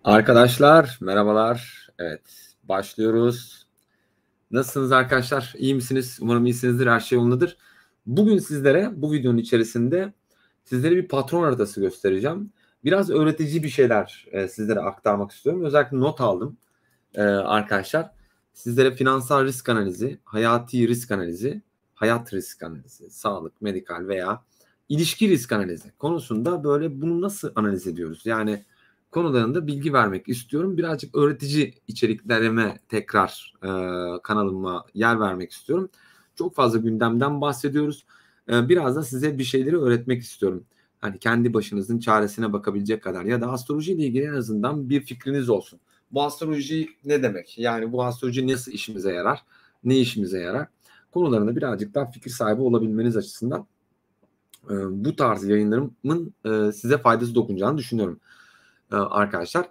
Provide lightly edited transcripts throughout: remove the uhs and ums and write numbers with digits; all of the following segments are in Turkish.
Arkadaşlar merhabalar. Evet, başlıyoruz. Nasılsınız arkadaşlar? İyi misiniz? Umarım iyisinizdir. Her şey yolundadır. Bugün sizlere bu videonun içerisinde sizlere bir patron haritası göstereceğim. Biraz öğretici bir şeyler sizlere aktarmak istiyorum. Özellikle not aldım arkadaşlar. Sizlere finansal risk analizi, hayati risk analizi, hayat risk analizi, sağlık, medikal veya ilişki risk analizi konusunda böyle bunu nasıl analiz ediyoruz? Yani konularında bilgi vermek istiyorum. Birazcık öğretici içeriklerime tekrar kanalıma yer vermek istiyorum. Çok fazla gündemden bahsediyoruz. Biraz da size bir şeyleri öğretmek istiyorum. Hani kendi başınızın çaresine bakabilecek kadar ya da astrolojiyle ilgili en azından bir fikriniz olsun. Bu astroloji ne demek? Yani bu astroloji nasıl işimize yarar? Ne işimize yarar? Konularında birazcık daha fikir sahibi olabilmeniz açısından bu tarz yayınlarımın size faydası dokunacağını düşünüyorum arkadaşlar.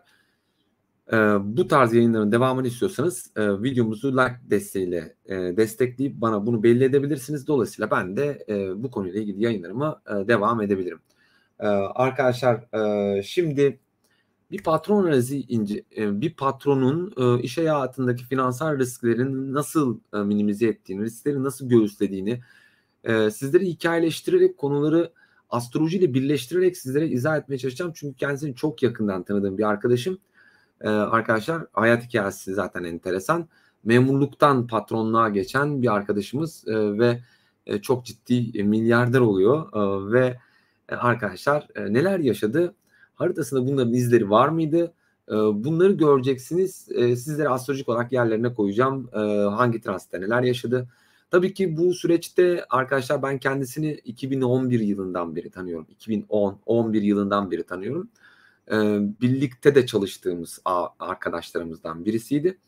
Bu tarz yayınların devamını istiyorsanız videomuzu like desteğiyle destekleyip bana bunu belli edebilirsiniz. Dolayısıyla ben de bu konuyla ilgili yayınlarıma devam edebilirim. Arkadaşlar şimdi bir patron analizi bir patronun iş hayatındaki finansal risklerin nasıl minimize ettiğini, riskleri nasıl göğüslediğini sizlere hikayeleştirerek konuları astrolojiyle birleştirerek sizlere izah etmeye çalışacağım. Çünkü kendisini çok yakından tanıdığım bir arkadaşım. Arkadaşlar hayat hikayesi zaten enteresan. Memurluktan patronluğa geçen bir arkadaşımız ve çok ciddi milyarder oluyor ve arkadaşlar neler yaşadı? Haritasında bunların izleri var mıydı? Bunları göreceksiniz. Sizlere astrolojik olarak yerlerine koyacağım. Hangi transitte neler yaşadı? Tabii ki bu süreçte arkadaşlar ben kendisini 2011 yılından beri tanıyorum. 2010-11 yılından beri tanıyorum. Birlikte de çalıştığımız arkadaşlarımızdan birisiydi.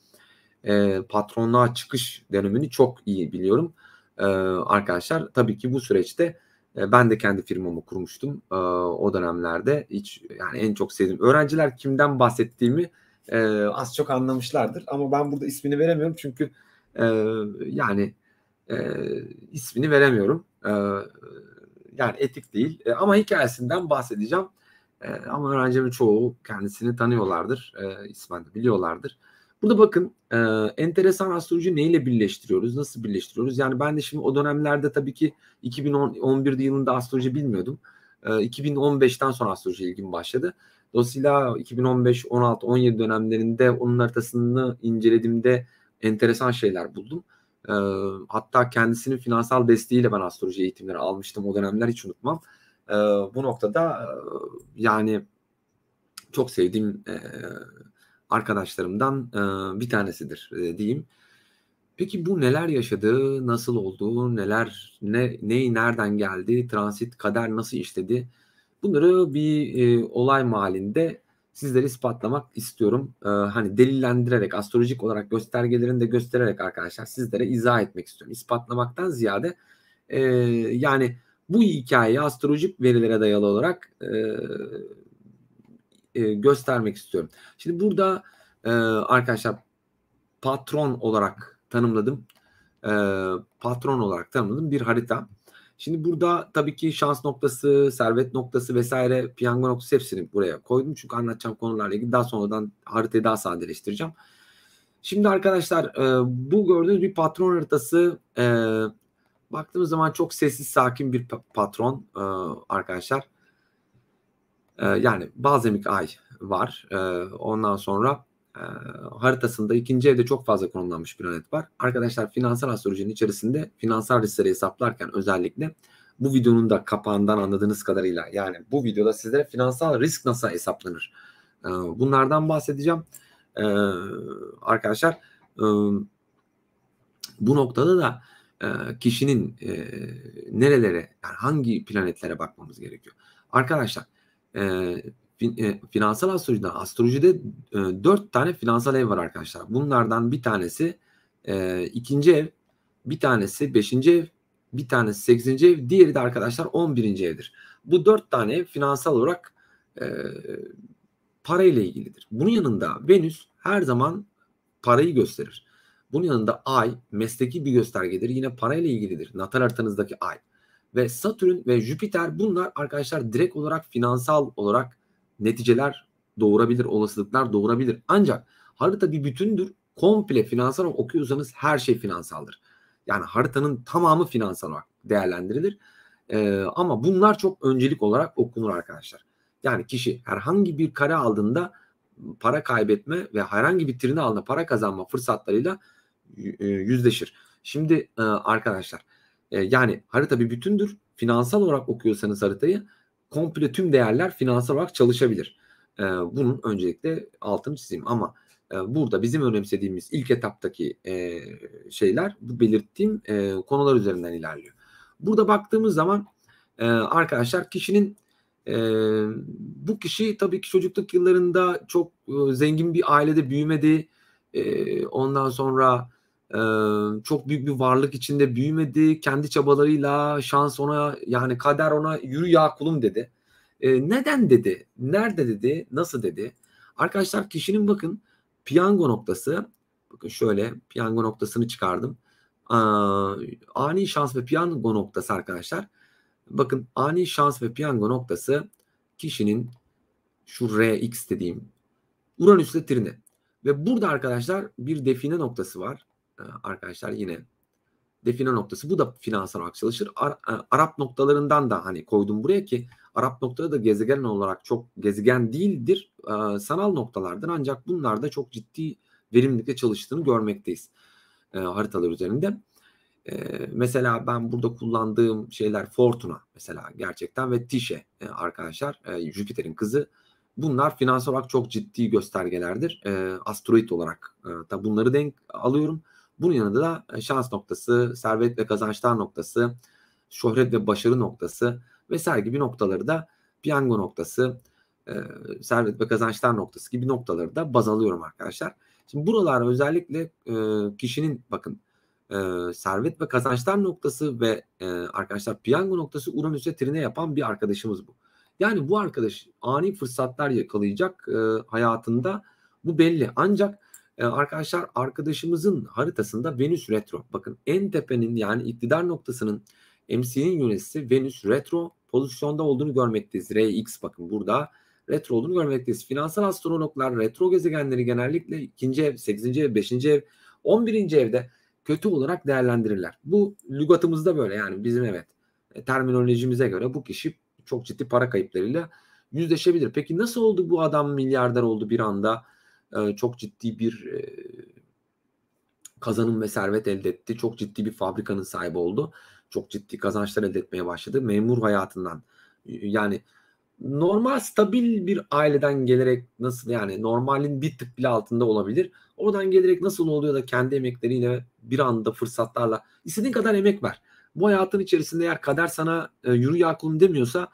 Patronluğa çıkış dönemini çok iyi biliyorum. Arkadaşlar tabii ki bu süreçte ben de kendi firmamı kurmuştum o dönemlerde. Hiç yani en çok sevdiğim öğrenciler kimden bahsettiğimi az çok anlamışlardır ama ben burada ismini veremiyorum çünkü yani ismini veremiyorum. Yani etik değil ama hikayesinden bahsedeceğim. Ama öğrencilerin çoğu kendisini tanıyorlardır, ismen de biliyorlardır. Burada bakın enteresan astroloji neyle birleştiriyoruz, nasıl birleştiriyoruz? Yani ben de şimdi o dönemlerde tabii ki 2011 yılında astroloji bilmiyordum. 2015'ten sonra astroloji ilgim başladı. Dolayısıyla 2015, 16, 17 dönemlerinde onun haritasını incelediğimde enteresan şeyler buldum. Hatta kendisinin finansal desteğiyle ben astroloji eğitimleri almıştım o dönemler hiç unutmam. Bu noktada yani çok sevdiğim arkadaşlarımdan bir tanesidir diyeyim. Peki bu neler yaşadı, nasıl oldu, neyi nereden geldi, transit, kader nasıl işledi? Bunları bir olay mahallinde sizlere ispatlamak istiyorum. Hani delillendirerek, astrolojik olarak göstergelerini de göstererek arkadaşlar sizlere izah etmek istiyorum. İspatlamaktan ziyade yani bu hikayeyi astrolojik verilere dayalı olarak göstermek istiyorum. Şimdi burada arkadaşlar patron olarak tanımladım. Patron olarak tanımladım bir harita. Şimdi burada tabii ki şans noktası, servet noktası vesaire, piyango noktası hepsini buraya koydum. Çünkü anlatacağım konularla ilgili daha sonradan haritayı daha sadeleştireceğim. Şimdi arkadaşlar bu gördüğünüz bir patron haritası. Baktığımız zaman çok sessiz, sakin bir patron arkadaşlar. Yani bazemik ay var. Ondan sonra haritasında ikinci evde çok fazla konumlanmış bir planet var. Arkadaşlar finansal astrolojinin içerisinde finansal riskleri hesaplarken özellikle bu videonun da kapağından anladığınız kadarıyla yani bu videoda sizlere finansal risk nasıl hesaplanır? Bunlardan bahsedeceğim. Arkadaşlar bu noktada da kişinin nerelere yani hangi planetlere bakmamız gerekiyor? Arkadaşlar finansal astrolojide 4 tane finansal ev var arkadaşlar. Bunlardan bir tanesi ikinci ev, bir tanesi 5. ev, bir tanesi 8. ev, diğeri de arkadaşlar 11. evdir. Bu 4 tane ev finansal olarak parayla ilgilidir. Bunun yanında Venüs her zaman parayı gösterir. Bunun yanında Ay mesleki bir göstergedir. Yine parayla ilgilidir. Natal haritanızdaki Ay. Ve Satürn ve Jüpiter bunlar arkadaşlar direkt olarak finansal olarak neticeler doğurabilir, olasılıklar doğurabilir. Ancak harita bir bütündür. Komple finansal olarak okuyorsanız her şey finansaldır. Yani haritanın tamamı finansal olarak değerlendirilir. Ama bunlar çok öncelik olarak okunur arkadaşlar. Yani kişi herhangi bir kare aldığında para kaybetme ve herhangi bir trini aldığında para kazanma fırsatlarıyla yüzleşir. Şimdi arkadaşlar yani harita bir bütündür. Finansal olarak okuyorsanız haritayı komple tüm değerler finansal olarak çalışabilir. Bunun öncelikle altını çizeyim ama burada bizim önemsediğimiz ilk etaptaki şeyler bu belirttiğim konular üzerinden ilerliyor. Burada baktığımız zaman arkadaşlar kişinin bu kişi tabii ki çocukluk yıllarında çok zengin bir ailede büyümedi. Ondan sonra çok büyük bir varlık içinde büyümedi. Kendi çabalarıyla şans ona yani kader ona yürü ya kulum dedi. Neden dedi? Nerede dedi? Nasıl dedi? Arkadaşlar kişinin bakın piyango noktası, bakın şöyle piyango noktasını çıkardım. Ani şans ve piyango noktası arkadaşlar. Bakın ani şans ve piyango noktası kişinin şu Rx dediğim Uranüs'te trine. Ve burada arkadaşlar bir define noktası var. Arkadaşlar yine define noktası. Bu da finansal olarak çalışır. Arap noktalarından da hani koydum buraya ki Arap noktaları da gezegen olarak çok gezegen değildir. Sanal noktalardır. Ancak bunlar da çok ciddi verimlilikle çalıştığını görmekteyiz haritalar üzerinde. Mesela ben burada kullandığım şeyler Fortuna mesela gerçekten ve Tişe arkadaşlar Jüpiter'in kızı. Bunlar finansal olarak çok ciddi göstergelerdir. Asteroid olarak da bunları denk alıyorum. Bunun yanında da şans noktası, servet ve kazançlar noktası, şöhret ve başarı noktası vesaire gibi noktaları da piyango noktası, servet ve kazançlar noktası gibi noktaları da baz alıyorum arkadaşlar. Şimdi buralar özellikle kişinin bakın servet ve kazançlar noktası ve arkadaşlar piyango noktası Uranüs'e trine yapan bir arkadaşımız bu. Yani bu arkadaş ani fırsatlar yakalayacak hayatında, bu belli. Ancak arkadaşlar arkadaşımızın haritasında Venüs retro. Bakın en tepenin yani iktidar noktasının MC'nin yöneticisi Venüs retro pozisyonda olduğunu görmekteyiz. RX bakın burada retro olduğunu görmekteyiz. Finansal astrologlar retro gezegenleri genellikle 2. ev, 8. ev, 5. ev, 11. evde kötü olarak değerlendirirler. Bu lügatımızda böyle yani bizim evet terminolojimize göre bu kişi çok ciddi para kayıplarıyla yüzleşebilir. Peki nasıl oldu bu adam milyarder oldu bir anda? Çok ciddi bir kazanım ve servet elde etti. Çok ciddi bir fabrikanın sahibi oldu. Çok ciddi kazançlar elde etmeye başladı. Memur hayatından yani normal stabil bir aileden gelerek nasıl yani normalin bir tık bile altında olabilir. Oradan gelerek nasıl oluyor da kendi emekleriyle bir anda fırsatlarla istediğin kadar emek ver. Bu hayatın içerisinde eğer kader sana yürü ya kulum demiyorsa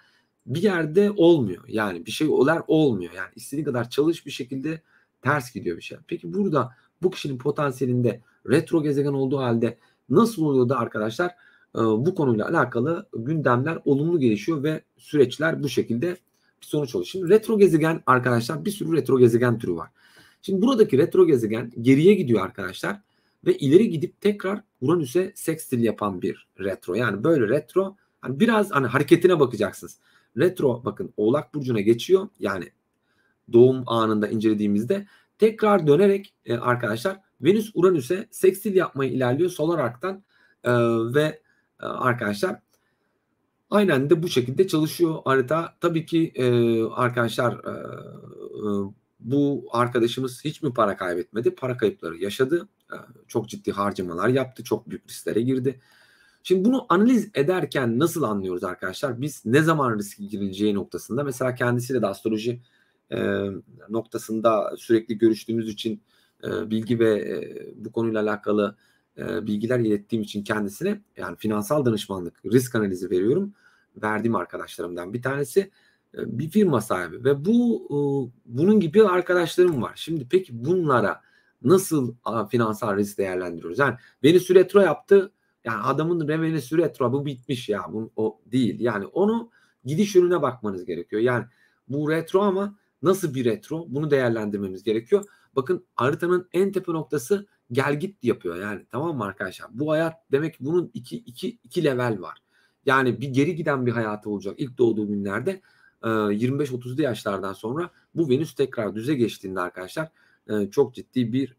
bir yerde olmuyor. Yani bir şey olmuyor. Yani istediğin kadar çalış bir şekilde ters gidiyor bir şey. Peki burada bu kişinin potansiyelinde retro gezegen olduğu halde nasıl oluyor da arkadaşlar bu konuyla alakalı gündemler olumlu gelişiyor ve süreçler bu şekilde bir sonuç oluyor. Şimdi retro gezegen arkadaşlar bir sürü retro gezegen türü var. Şimdi buradaki retro gezegen geriye gidiyor arkadaşlar ve ileri gidip tekrar Uranüs'e sextil yapan bir retro. Yani böyle retro hani biraz hani hareketine bakacaksınız. Retro bakın Oğlak Burcu'na geçiyor. Yani doğum anında incelediğimizde tekrar dönerek arkadaşlar Venüs Uranüs'e sextil yapmayı ilerliyor solar arktan ve arkadaşlar aynen de bu şekilde çalışıyor harita. Tabii ki arkadaşlar bu arkadaşımız hiç mi para kaybetmedi? Para kayıpları yaşadı. Çok ciddi harcamalar yaptı. Çok büyük risklere girdi. Şimdi bunu analiz ederken nasıl anlıyoruz arkadaşlar? Biz ne zaman riske girileceği noktasında mesela kendisiyle de astroloji noktasında sürekli görüştüğümüz için bilgi ve bu konuyla alakalı bilgiler ilettiğim için kendisine yani finansal danışmanlık, risk analizi veriyorum. Verdiğim arkadaşlarımdan bir tanesi bir firma sahibi ve bunun gibi arkadaşlarım var. Şimdi peki bunlara nasıl finansal risk değerlendiriyoruz? Yani Venüs retro yaptı. Yani adamın Venüs retro bu bitmiş ya. O değil. Yani onu gidiş yönüne bakmanız gerekiyor. Yani bu retro ama nasıl bir retro? Bunu değerlendirmemiz gerekiyor. Bakın haritanın en tepe noktası gel git yapıyor yani, tamam mı arkadaşlar? Bu hayat demek ki bunun iki level var. Yani bir geri giden bir hayatı olacak ilk doğduğu günlerde. 25-30'lu yaşlardan sonra bu Venüs tekrar düze geçtiğinde arkadaşlar çok ciddi bir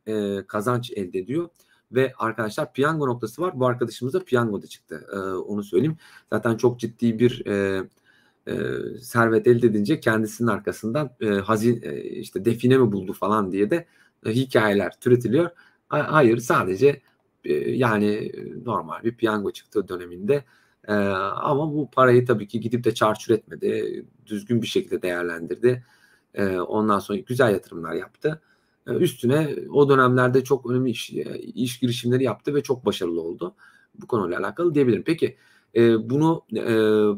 kazanç elde ediyor. Ve arkadaşlar piyango noktası var. Bu arkadaşımız da piyangoda çıktı. Onu söyleyeyim. Zaten çok ciddi bir servet elde edince kendisinin arkasından işte define mi buldu falan diye de hikayeler türetiliyor. Hayır, sadece yani normal bir piyango çıktığı döneminde ama bu parayı tabii ki gidip de çarçur etmedi. Düzgün bir şekilde değerlendirdi. Ondan sonra güzel yatırımlar yaptı. Üstüne o dönemlerde çok önemli iş girişimleri yaptı ve çok başarılı oldu. Bu konuyla alakalı diyebilirim. Peki bunu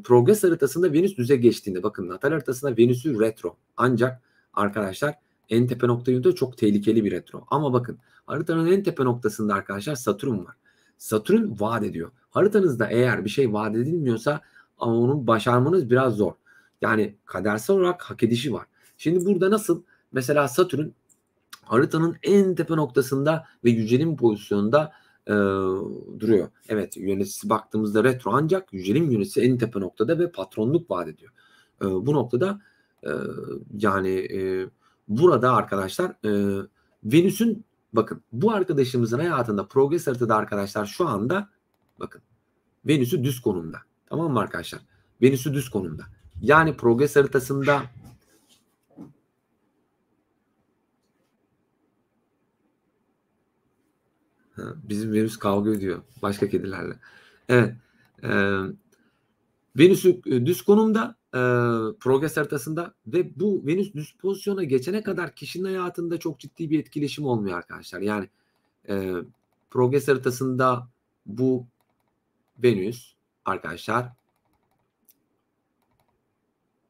progres haritasında Venüs düze geçtiğinde, bakın natal haritasında Venüs'ü retro. Ancak arkadaşlar en tepe noktayı çok tehlikeli bir retro. Ama bakın haritanın en tepe noktasında arkadaşlar Satürn var. Satürn vaat ediyor. Haritanızda eğer bir şey vaat edilmiyorsa ama onu başarmanız biraz zor. Yani kadersel olarak hak edişi var. Şimdi burada nasıl? Mesela Satürn haritanın en tepe noktasında ve yücelim pozisyonunda duruyor. Evet, yöneticisi baktığımızda retro, ancak yücelim yöneticisi en tepe noktada ve patronluk vaat ediyor. Bu noktada yani burada arkadaşlar Venüs'ün, bakın bu arkadaşımızın hayatında progres haritada arkadaşlar şu anda bakın Venüs'ü düz konumda. Tamam mı arkadaşlar? Venüs'ü düz konumda. Yani progres haritasında bizim Venüs kavga ediyor başka kedilerle. Evet. Venüs'ü düz konumda progres haritasında ve bu Venüs düz pozisyona geçene kadar kişinin hayatında çok ciddi bir etkileşim olmuyor arkadaşlar. Yani progres haritasında bu Venüs arkadaşlar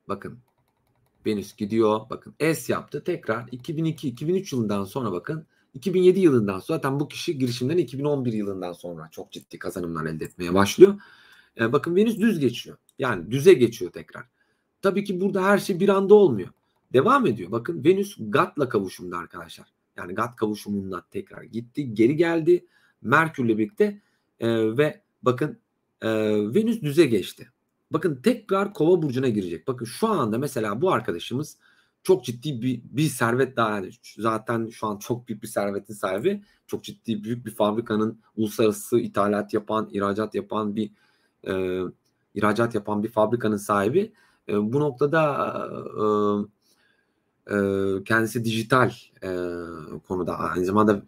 bakın Venüs gidiyor, bakın S yaptı, tekrar 2002-2003 yılından sonra bakın 2007 yılından sonra, zaten bu kişi girişimden 2011 yılından sonra çok ciddi kazanımlar elde etmeye başlıyor. Bakın Venüs düz geçiyor. Yani düze geçiyor tekrar. Tabii ki burada her şey bir anda olmuyor. Devam ediyor. Bakın Venüs Gat'la kavuşumda arkadaşlar. Yani Gat kavuşumundan tekrar gitti, geri geldi Merkür'le birlikte ve bakın Venüs düze geçti. Bakın tekrar Kova burcuna girecek. Bakın şu anda mesela bu arkadaşımız çok ciddi bir servet daha, yani zaten şu an çok büyük bir servetin sahibi. Çok ciddi büyük bir fabrikanın, uluslararası ithalat yapan, ihracat yapan bir fabrikanın sahibi. Bu noktada kendisi dijital konuda, aynı zamanda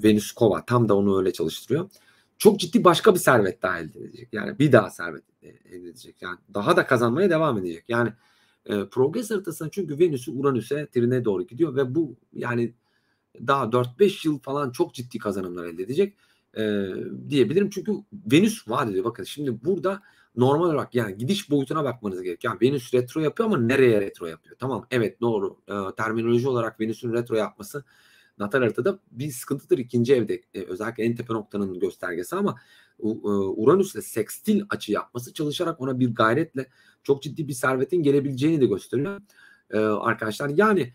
Venüs Kova tam da onu öyle çalıştırıyor. Çok ciddi başka bir servet daha elde edecek. Yani bir daha servet elde edecek. Yani daha da kazanmaya devam edecek. Yani progres haritasında, çünkü Venüs'ü Uranüs'e, Trine doğru gidiyor ve bu yani daha 4-5 yıl falan çok ciddi kazanımlar elde edecek diyebilirim. Çünkü Venüs vaat ediyor. Bakın şimdi burada normal olarak yani gidiş boyutuna bakmanız gerekiyor. Yani Venüs retro yapıyor ama nereye retro yapıyor? Tamam, evet, doğru. Terminoloji olarak Venüs'ün retro yapması natal haritada bir sıkıntıdır. İkinci evde özellikle en tepe noktanın göstergesi, ama Uranüs'le sekstil açı yapması, çalışarak ona bir gayretle çok ciddi bir servetin gelebileceğini de gösteriyor arkadaşlar. Yani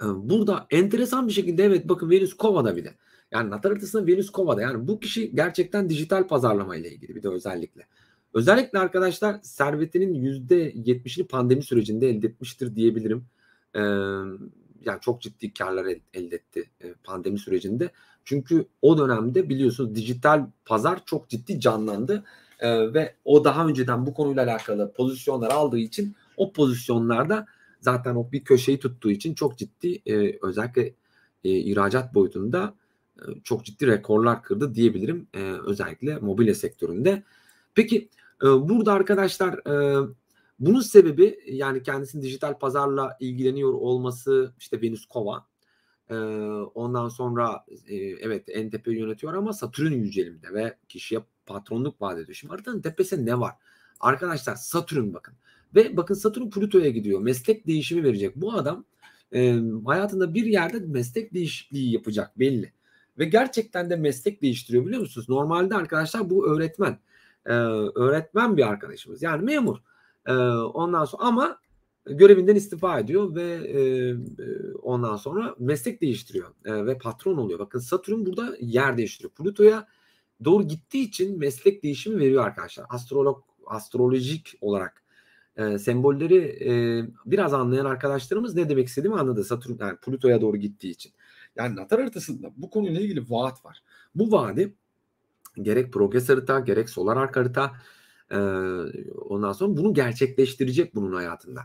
burada enteresan bir şekilde, evet, bakın Venüs Kova'da bir de. Yani natal haritasında Venüs Kova'da. Yani bu kişi gerçekten dijital pazarlama ile ilgili bir de özellikle. Özellikle arkadaşlar servetinin %70'ini pandemi sürecinde elde etmiştir diyebilirim. Yani çok ciddi karlar elde etti pandemi sürecinde. Çünkü o dönemde biliyorsunuz dijital pazar çok ciddi canlandı. Ve o daha önceden bu konuyla alakalı pozisyonlar aldığı için o pozisyonlarda zaten o bir köşeyi tuttuğu için çok ciddi özellikle ihracat boyutunda çok ciddi rekorlar kırdı diyebilirim. Özellikle mobilya sektöründe. Peki burada arkadaşlar bunun sebebi, yani kendisinin dijital pazarla ilgileniyor olması, işte Venüs Kova. Ondan sonra evet, en tepe yönetiyor ama Satürn yücelimde ve kişiye patronluk vaat ediyor. Şimdi haritanın tepesinde ne var? Arkadaşlar Satürn, bakın. Ve bakın Satürn Plüto'ya gidiyor. Meslek değişimi verecek. Bu adam hayatında bir yerde meslek değişikliği yapacak belli. Ve gerçekten de meslek değiştiriyor, biliyor musunuz? Normalde arkadaşlar bu öğretmen. Öğretmen bir arkadaşımız. Yani memur. Ondan sonra ama görevinden istifa ediyor ve ondan sonra meslek değiştiriyor ve patron oluyor. Bakın Satürn burada yer değiştiriyor. Plüto'ya doğru gittiği için meslek değişimi veriyor arkadaşlar. Astrolojik olarak sembolleri biraz anlayan arkadaşlarımız ne demek istediğimi anladı. Satürn yani Plüto'ya doğru gittiği için. Yani natal haritasında bu konuyla ilgili vaat var. Bu vaadi gerek progres harita gerek solar ark harita ondan sonra bunu gerçekleştirecek bunun hayatında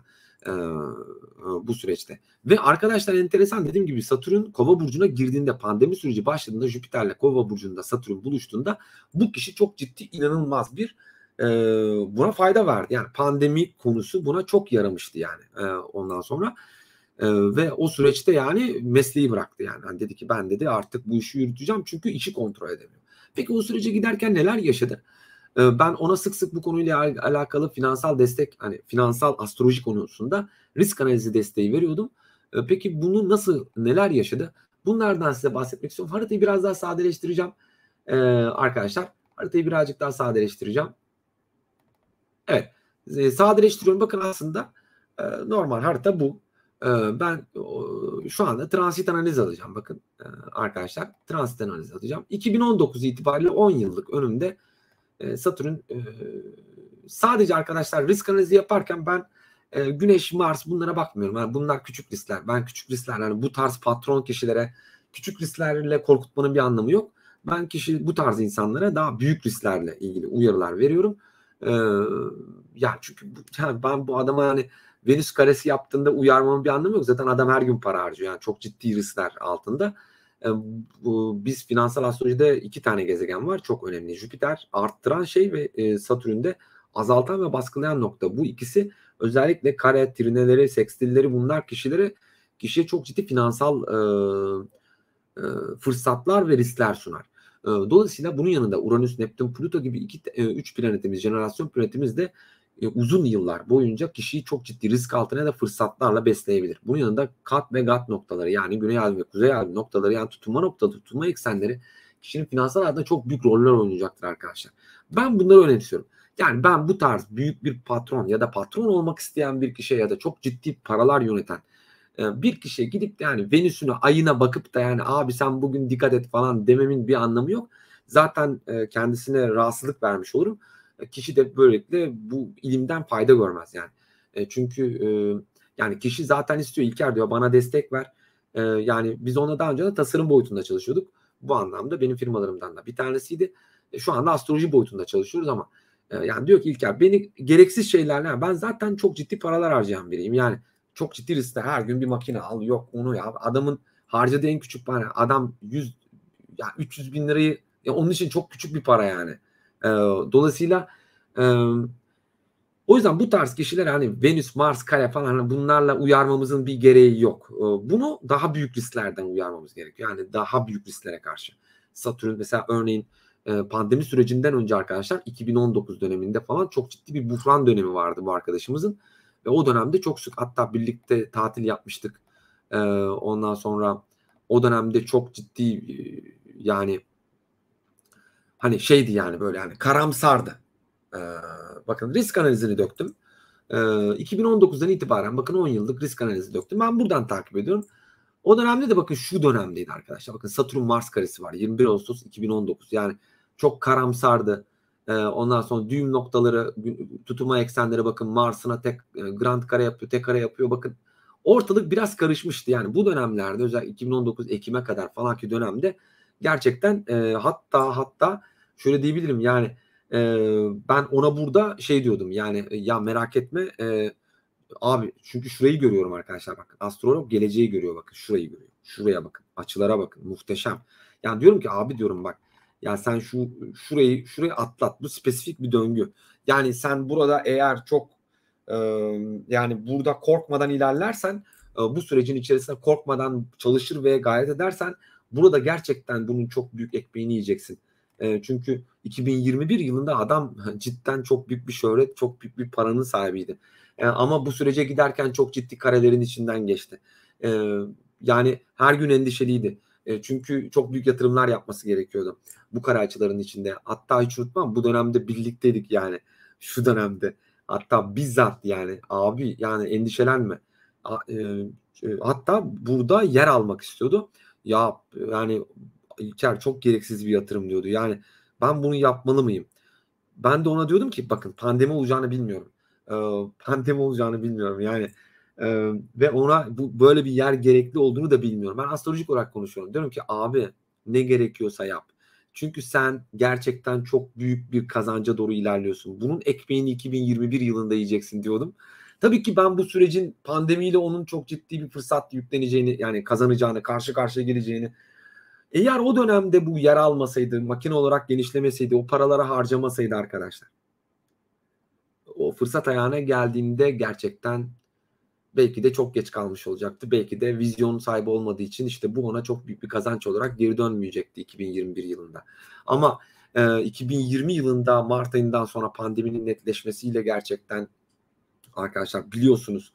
bu süreçte. Ve arkadaşlar enteresan, dediğim gibi Satürn Kova burcuna girdiğinde, pandemi süreci başladığında, Jüpiter'le Kova burcunda Satürn buluştuğunda bu kişi çok ciddi, inanılmaz bir buna fayda verdi. Yani pandemi konusu buna çok yaramıştı yani ondan sonra. Ve o süreçte yani mesleği bıraktı yani. Hani dedi ki ben dedi artık bu işi yürüteceğim çünkü işi kontrol edemiyor. Peki o sürece giderken neler yaşadı? Ben ona sık sık bu konuyla alakalı finansal destek, hani finansal astroloji konusunda risk analizi desteği veriyordum. Peki bunu neler yaşadı? Bunlardan size bahsetmek istiyorum. Haritayı biraz daha sadeleştireceğim arkadaşlar. Haritayı birazcık daha sadeleştireceğim. Evet, sadeleştiriyorum. Bakın aslında normal harita bu. Ben şu anda transit analiz alacağım. Bakın arkadaşlar, transit analiz alacağım. 2019 itibariyle 10 yıllık önümde Satürn, sadece arkadaşlar risk analizi yaparken ben Güneş, Mars bunlara bakmıyorum. Yani bunlar küçük riskler. Ben küçük riskler, yani bu tarz patron kişilere küçük risklerle korkutmanın bir anlamı yok. Ben bu tarz insanlara daha büyük risklerle ilgili uyarılar veriyorum. Yani çünkü yani ben bu adama yani Venüs karesi yaptığında uyarmamın bir anlamı yok. Zaten adam her gün para harcıyor. Yani çok ciddi riskler altında. Biz finansal astrolojide 2 tane gezegen var. Çok önemli. Jüpiter arttıran şey ve Satürn'de azaltan ve baskılayan nokta. Bu ikisi özellikle kare, trineleri, sekstilleri, bunlar kişiye çok ciddi finansal fırsatlar ve riskler sunar. Dolayısıyla bunun yanında Uranüs, Neptün, Plüto gibi 3 planetimiz, jenerasyon planetimiz de uzun yıllar boyunca kişiyi çok ciddi risk altına da fırsatlarla besleyebilir. Bunun yanında kat ve gat noktaları, yani güney ay ve kuzey ay noktaları, yani tutunma noktaları, tutunma eksenleri kişinin finansal hayatında çok büyük roller oynayacaktır arkadaşlar. Ben bunları önemsiyorum. Yani ben bu tarz büyük bir patron ya da patron olmak isteyen bir kişiye ya da çok ciddi paralar yöneten bir kişiye gidip de yani Venüs'ünü, ayına bakıp da yani abi sen bugün dikkat et falan dememin bir anlamı yok. Zaten kendisine rahatsızlık vermiş olurum. Kişi de böylelikle bu ilimden fayda görmez yani. Çünkü yani kişi zaten istiyor, İlker diyor bana destek ver. Yani biz ona daha önce de tasarım boyutunda çalışıyorduk. Bu anlamda benim firmalarımdan da bir tanesiydi. Şu anda astroloji boyutunda çalışıyoruz ama yani diyor ki İlker, beni gereksiz şeylerle, ben zaten çok ciddi paralar harcayan biriyim. Yani çok ciddi riskler. Her gün bir makine al, yok onu ya. Adamın harcadığı en küçük para. Adam 300 bin lirayı, ya onun için çok küçük bir para yani. Dolayısıyla o yüzden bu tarz kişiler hani Venüs, Mars, Kare falan, hani bunlarla uyarmamızın bir gereği yok. Bunu daha büyük risklerden uyarmamız gerekiyor. Yani daha büyük risklere karşı. Satürn mesela örneğin pandemi sürecinden önce arkadaşlar 2019 döneminde falan çok ciddi bir buhran dönemi vardı bu arkadaşımızın. Ve o dönemde çok sık hatta birlikte tatil yapmıştık. Ondan sonra o dönemde çok ciddi yani hani şeydi yani, böyle yani karamsardı. Ee, Bakın risk analizini döktüm. 2019'dan itibaren bakın 10 yıllık risk analizi döktüm. Ben buradan takip ediyorum. O dönemde de bakın şu dönemdeydi arkadaşlar. Bakın Satürn Mars karesi var. 21 Ağustos 2019. Yani çok karamsardı. Ondan sonra düğüm noktaları, tutuma eksenleri, bakın Mars'ına tek grand kare yapıyor, tek kare yapıyor. Bakın ortalık biraz karışmıştı. Yani bu dönemlerde özellikle 2019 Ekim'e kadar falanki dönemde gerçekten hatta şöyle diyebilirim yani ben ona burada şey diyordum yani ya merak etme abi, çünkü şurayı görüyorum arkadaşlar, bakın astrolog geleceği görüyor, bakın şurayı görüyor, şuraya bakın, açılara bakın, muhteşem. Yani diyorum ki abi, diyorum bak ya sen şurayı atlat, bu spesifik bir döngü. Yani sen burada eğer çok e, yani burada korkmadan ilerlersen, bu sürecin içerisinde korkmadan çalışır ve gayret edersen burada gerçekten bunun çok büyük ekmeğini yiyeceksin. Çünkü 2021 yılında adam cidden çok büyük bir şöhret, çok büyük bir paranın sahibiydi. Ama bu sürece giderken çok ciddi karelerin içinden geçti. Yani her gün endişeliydi. Çünkü çok büyük yatırımlar yapması gerekiyordu bu kare açıların içinde. Hatta hiç unutmam, bu dönemde birlikteydik yani şu dönemde. Hatta bizzat yani abi yani endişelenme. Hatta burada yer almak istiyordu. Ya yani İlker çok gereksiz bir yatırım diyordu. Yani ben bunu yapmalı mıyım? Ben de ona diyordum ki bakın pandemi olacağını bilmiyorum. pandemi olacağını bilmiyorum yani. Ve ona böyle bir yer gerekli olduğunu da bilmiyorum. Ben astrolojik olarak konuşuyorum. Diyorum ki abi ne gerekiyorsa yap. Çünkü sen gerçekten çok büyük bir kazanca doğru ilerliyorsun. Bunun ekmeğini 2021 yılında yiyeceksin diyordum. Tabii ki ben bu sürecin pandemiyle onun çok ciddi bir fırsat yükleneceğini, yani kazanacağını, karşı karşıya geleceğini, eğer o dönemde bu yer almasaydı, makine olarak genişlemeseydi, o paraları harcamasaydı arkadaşlar, o fırsat ayağına geldiğinde gerçekten belki de çok geç kalmış olacaktı. Belki de vizyon sahibi olmadığı için işte bu ona çok büyük bir kazanç olarak geri dönmeyecekti 2021 yılında. Ama 2020 yılında Mart ayından sonra pandeminin netleşmesiyle gerçekten arkadaşlar biliyorsunuz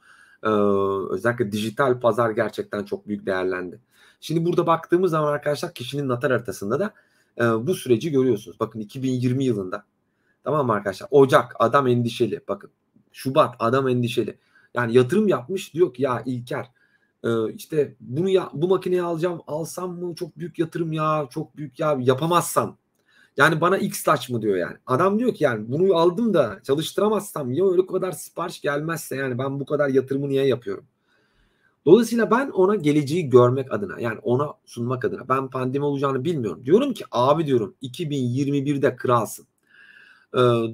özellikle dijital pazar gerçekten çok büyük değerlendi. Şimdi burada baktığımız zaman arkadaşlar kişinin natal haritasında da bu süreci görüyorsunuz. Bakın 2020 yılında, tamam mı arkadaşlar? Ocak adam endişeli. Bakın Şubat adam endişeli. Yani yatırım yapmış, diyor ki ya İlker işte bunu bu makineyi alsam mı, çok büyük yatırım ya, çok büyük ya, yapamazsam. Yani bana X taş mı diyor yani. Adam diyor ki yani bunu aldım da çalıştıramazsam ya öyle kadar sipariş gelmezse yani ben bu kadar yatırımı niye yapıyorum? Dolayısıyla ben ona geleceği görmek adına, yani ona sunmak adına, ben pandemi olacağını bilmiyorum. Diyorum ki abi diyorum 2021'de kralsın.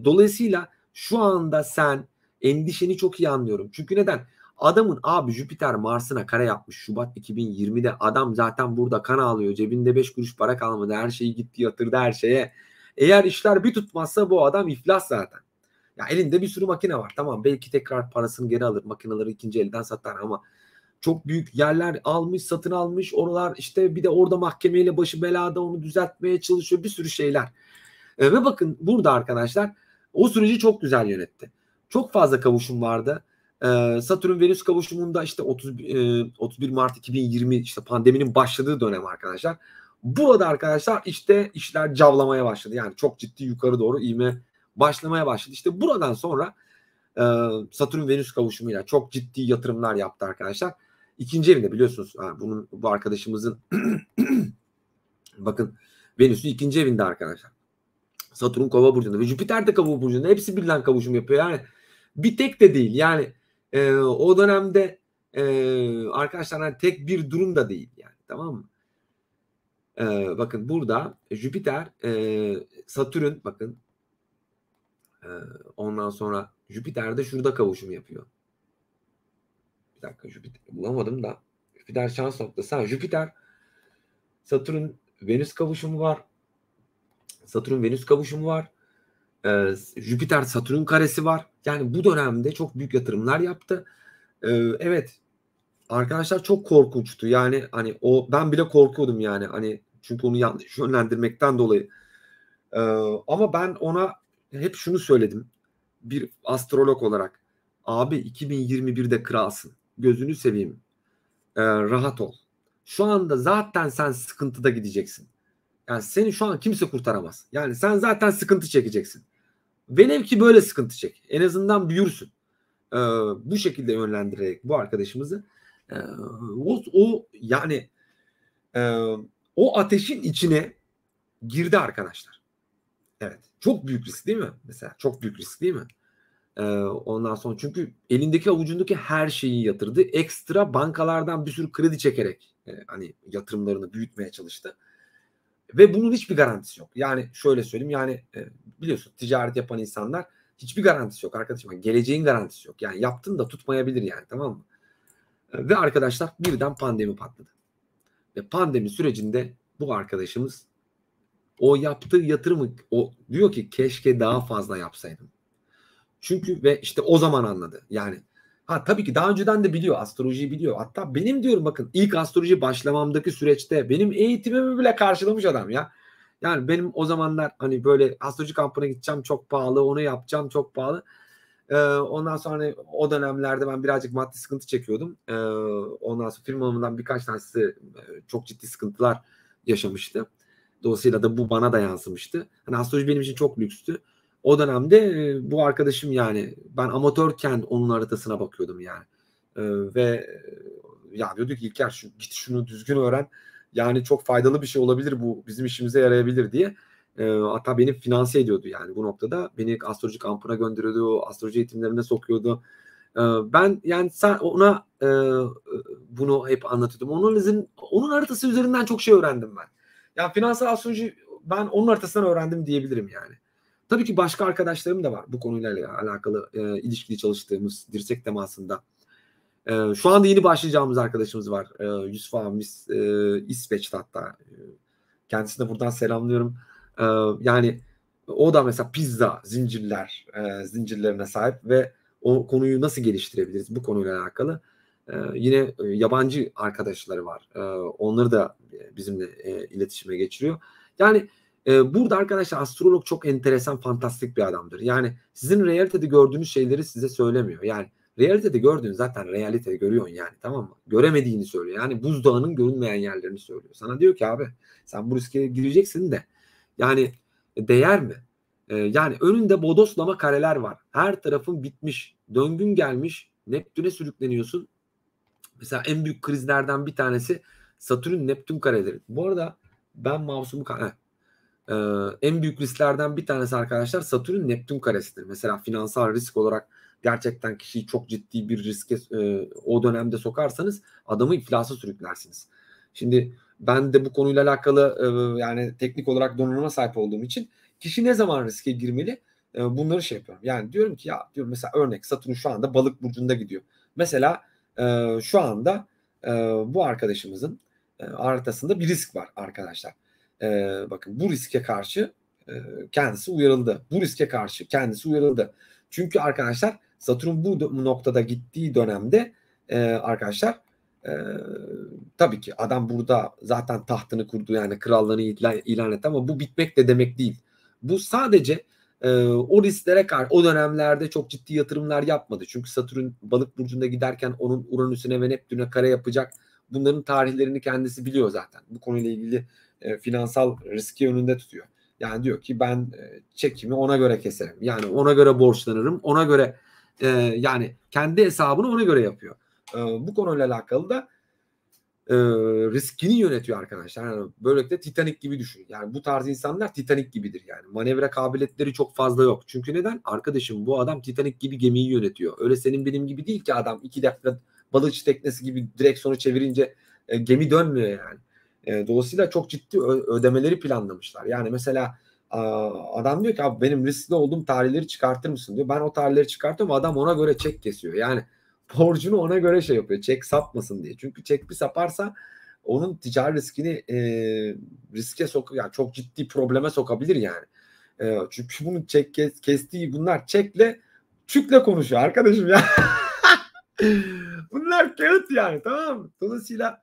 Dolayısıyla şu anda sen endişeni çok iyi anlıyorum. Çünkü neden? Adamın abi Jüpiter Mars'ına kare yapmış Şubat 2020'de. Adam zaten burada kan ağlıyor. Cebinde 5 kuruş para kalmadı. Her şeyi gitti yatırdı her şeye. Eğer işler bir tutmazsa bu adam iflas zaten. Ya elinde bir sürü makine var. Tamam belki tekrar parasını geri alır. Makineleri ikinci elden satar ama çok büyük yerler almış, satın almış. Oralar işte bir de orada mahkemeyle başı belada, onu düzeltmeye çalışıyor. Bir sürü şeyler. Ve bakın burada arkadaşlar o süreci çok güzel yönetti. Çok fazla kavuşum vardı. Satürn-Venüs kavuşumunda işte 31 Mart 2020 işte pandeminin başladığı dönem arkadaşlar. Burada arkadaşlar işte işler cavlamaya başladı. Yani çok ciddi yukarı doğru ivme başlamaya başladı. İşte buradan sonra Satürn-Venüs kavuşumuyla çok ciddi yatırımlar yaptı arkadaşlar. İkinci evinde biliyorsunuz bu arkadaşımızın bakın Venüs'ün ikinci evinde arkadaşlar. Satürn Kova burcunda ve Jüpiter de Kova burcunda, hepsi birden kavuşum yapıyor. Yani bir tek de değil. Yani o dönemde arkadaşlar hani tek bir durum da değil yani, tamam mı? Bakın burada Jüpiter Satürn bakın ondan sonra Jüpiter de şurada kavuşum yapıyor. Bir dakika, Jüpiter bulamadım da. Jüpiter şans noktası. Jüpiter Satürn Venüs kavuşumu var. Satürn Venüs kavuşumu var. Jüpiter Satürn karesi var. Yani bu dönemde çok büyük yatırımlar yaptı. Evet arkadaşlar çok korkunçtu. Yani hani ben bile korkuyordum yani. Hani çünkü onu yanlış yönlendirmekten dolayı. Ama ben ona hep şunu söyledim. Bir astrolog olarak. Abi 2021'de kralsın. Gözünü seveyim. Rahat ol. Şu anda zaten sen sıkıntıda gideceksin. Yani seni şu an kimse kurtaramaz. Yani sen zaten sıkıntı çekeceksin. Velev ki böyle sıkıntı çek. En azından büyürsün. Bu şekilde yönlendirerek bu arkadaşımızı yani o ateşin içine girdi arkadaşlar. Evet. Çok büyük risk değil mi? Mesela çok büyük risk değil mi? Ondan sonra çünkü elindeki avucundaki her şeyi yatırdı. Ekstra bankalardan bir sürü kredi çekerek hani yatırımlarını büyütmeye çalıştı. Ve bunun hiçbir garantisi yok. Yani şöyle söyleyeyim, yani biliyorsun ticaret yapan insanlar hiçbir garantisi yok arkadaşım. Yani geleceğin garantisi yok. Yani yaptın da tutmayabilir yani, tamam mı? Ve arkadaşlar birden pandemi patladı. Ve pandemi sürecinde bu arkadaşımız o yaptığı yatırımı diyor ki keşke daha fazla yapsaydım. Çünkü ve işte o zaman anladı. Yani tabii ki daha önceden de biliyor, astrolojiyi biliyor. Hatta benim diyorum bakın ilk astroloji başlamamdaki süreçte benim eğitimimi bile karşılamış adam ya. Yani benim o zamanlar hani böyle astroloji kampına gideceğim çok pahalı, onu yapacağım çok pahalı. Ondan sonra hani o dönemlerde ben birazcık maddi sıkıntı çekiyordum. Ondan sonra firmamdan birkaç tanesi çok ciddi sıkıntılar yaşamıştı. Dolayısıyla da bu bana da yansımıştı. Hani astroloji benim için çok lükstü. O dönemde bu arkadaşım, yani ben amatörken onun haritasına bakıyordum yani. Ve ya diyordu ki İlker git şunu düzgün öğren. Yani çok faydalı bir şey olabilir, bu bizim işimize yarayabilir diye. Hatta beni finanse ediyordu yani bu noktada. Beni astroloji kampına gönderiyordu, astroloji eğitimlerine sokuyordu. Ben yani ona bunu hep anlatıyordum. Onun haritası üzerinden çok şey öğrendim ben. Yani finansal astroloji ben onun haritasından öğrendim diyebilirim yani. Tabii ki başka arkadaşlarım da var bu konuyla alakalı ilişkili çalıştığımız dirsek temasında. Şu anda yeni başlayacağımız arkadaşımız var. Yusuf abimiz İsveç'te hatta. Kendisine buradan selamlıyorum. Yani o da mesela pizza zincirlerine sahip ve o konuyu nasıl geliştirebiliriz bu konuyla alakalı. Yine yabancı arkadaşları var. Onları da bizimle iletişime geçiriyor. Yani burada arkadaşlar astrolog çok enteresan, fantastik bir adamdır. Yani sizin realitede gördüğünüz şeyleri size söylemiyor. Yani realitede gördüğün zaten realitede görüyorsun yani, tamam mı? Göremediğini söylüyor. Yani buzdağının görünmeyen yerlerini söylüyor. Sana diyor ki abi sen bu riske gireceksin de yani değer mi? Yani önünde bodoslama kareler var. Her tarafın bitmiş. Döngün gelmiş. Neptün'e sürükleniyorsun. Mesela en büyük krizlerden bir tanesi Satürn Neptün kareleri. Bu arada ben mouse'umu en büyük risklerden bir tanesi arkadaşlar Satürn Neptün karesidir. Mesela finansal risk olarak gerçekten kişiyi çok ciddi bir riske o dönemde sokarsanız adamı iflasa sürüklersiniz. Şimdi ben de bu konuyla alakalı yani teknik olarak donanıma sahip olduğum için kişi ne zaman riske girmeli bunları şey yapıyorum. Yani diyorum ki ya diyorum mesela örnek Satürn şu anda Balık burcunda gidiyor. Mesela şu anda bu arkadaşımızın haritasında bir risk var arkadaşlar. Bakın bu riske karşı kendisi uyarıldı. Bu riske karşı kendisi uyarıldı. Çünkü arkadaşlar Satürn bu noktada gittiği dönemde arkadaşlar e, tabii ki adam burada zaten tahtını kurdu yani krallığını ilan etti ama bu bitmek de demek değil. Bu sadece o risklere karşı o dönemlerde çok ciddi yatırımlar yapmadı. Çünkü Satürn Balık burcunda giderken onun Uranüs'üne ve Neptün'e kare yapacak. Bunların tarihlerini kendisi biliyor zaten. Bu konuyla ilgili finansal riski önünde tutuyor. Yani diyor ki ben çekimi ona göre keserim. Yani ona göre borçlanırım. Ona göre yani kendi hesabını ona göre yapıyor. Bu konuyla alakalı da riskini yönetiyor arkadaşlar. Yani böylelikle Titanic gibi düşün. Yani bu tarz insanlar Titanic gibidir yani. Manevra kabiliyetleri çok fazla yok. Çünkü neden? Arkadaşım bu adam Titanic gibi gemiyi yönetiyor. Öyle senin benim gibi değil ki adam 2 dakika balıkçı teknesi gibi direksiyonu çevirince gemi dönmüyor yani. Dolayısıyla çok ciddi ödemeleri planlamışlar. Yani mesela adam diyor ki abi benim riskli olduğum tarihleri çıkartır mısın diyor. Ben o tarihleri çıkartıyorum adam ona göre çek kesiyor. Yani borcunu ona göre şey yapıyor. Çek sapmasın diye. Çünkü çek bir saparsa onun ticari riskini riske yani çok ciddi probleme sokabilir yani. Çünkü bunun kestiği bunlar çükle konuşuyor arkadaşım ya. Bunlar kağıt yani, tamam mı? Dolayısıyla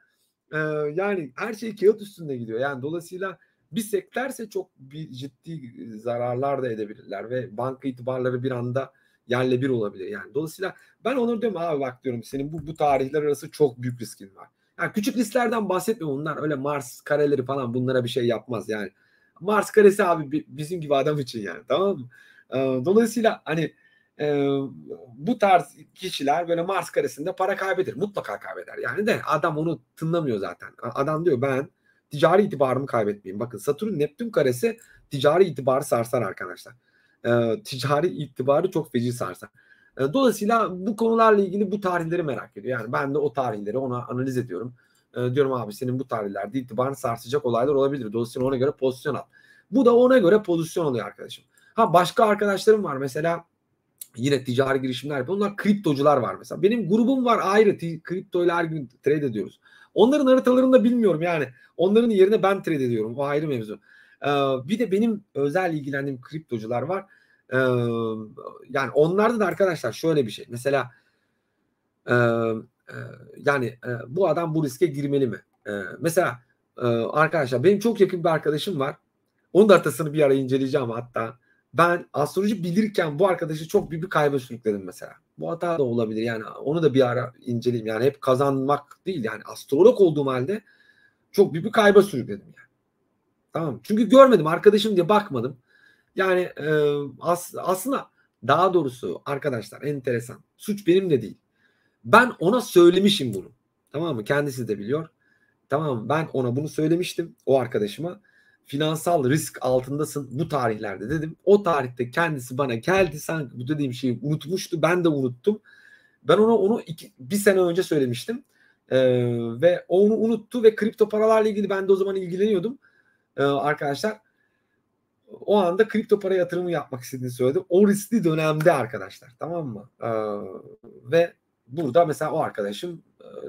yani her şey kağıt üstünde gidiyor. Yani dolayısıyla bir sekterse çok bir ciddi zararlar da edebilirler ve banka itibarları bir anda yerle bir olabilir. Yani dolayısıyla ben onları diyorum abi bak diyorum senin bu tarihler arası çok büyük riskin var. Yani küçük risklerden bahsetmiyorum. Bunlar öyle Mars kareleri falan bunlara bir şey yapmaz yani. Mars karesi abi bizim gibi adam için yani, tamam mı? Dolayısıyla hani bu tarz kişiler böyle Mars karesinde para kaybeder. Mutlaka kaybeder. Yani de adam onu tınlamıyor zaten. Adam diyor ben ticari itibarımı kaybetmeyeyim. Bakın Satürn Neptün karesi ticari itibarı sarsar arkadaşlar. Ticari itibarı çok feci sarsar. Dolayısıyla bu konularla ilgili bu tarihleri merak ediyor. Yani ben de o tarihleri ona analiz ediyorum. Diyorum abi senin bu tarihlerde itibarını sarsacak olaylar olabilir. Dolayısıyla ona göre pozisyon al. Bu da ona göre pozisyon alıyor arkadaşım. Ha başka arkadaşlarım var mesela yine ticari girişimler yapıyor. Onlar kriptocular var mesela. Benim grubum var ayrı. Kriptoyla her gün trade ediyoruz. Onların haritalarını da bilmiyorum yani. Onların yerine ben trade ediyorum. O ayrı mevzu. Bir de benim özel ilgilendiğim kriptocular var. Yani onlarda da arkadaşlar şöyle bir şey. Mesela yani bu adam bu riske girmeli mi? Mesela arkadaşlar benim çok yakın bir arkadaşım var. Onun da haritasını bir ara inceleyeceğim hatta. Ben astroloji bilirken bu arkadaşı çok büyük bir kayba sürükledim mesela. Bu hata da olabilir yani onu da bir ara inceleyeyim. Yani hep kazanmak değil yani astrolog olduğum halde çok büyük bir kayba sürükledim yani. Tamam. Çünkü görmedim arkadaşım diye bakmadım. Yani aslında daha doğrusu arkadaşlar enteresan. Suç benim de değil. Ben ona söylemişim bunu. Tamam mı? Kendisi de biliyor. Tamam mı? Ben ona bunu söylemiştim o arkadaşıma. finansal risk altındasın bu tarihlerde dedim. O tarihte kendisi bana geldi, sanki bu dediğim şeyi unutmuştu. Ben de unuttum. Ben onu bir sene önce söylemiştim. Ve onu unuttu ve kripto paralarla ilgili ben de o zaman ilgileniyordum. Arkadaşlar o anda kripto para yatırımı yapmak istediğini söyledi. O riskli dönemde arkadaşlar, tamam mı? Ve burada mesela o arkadaşım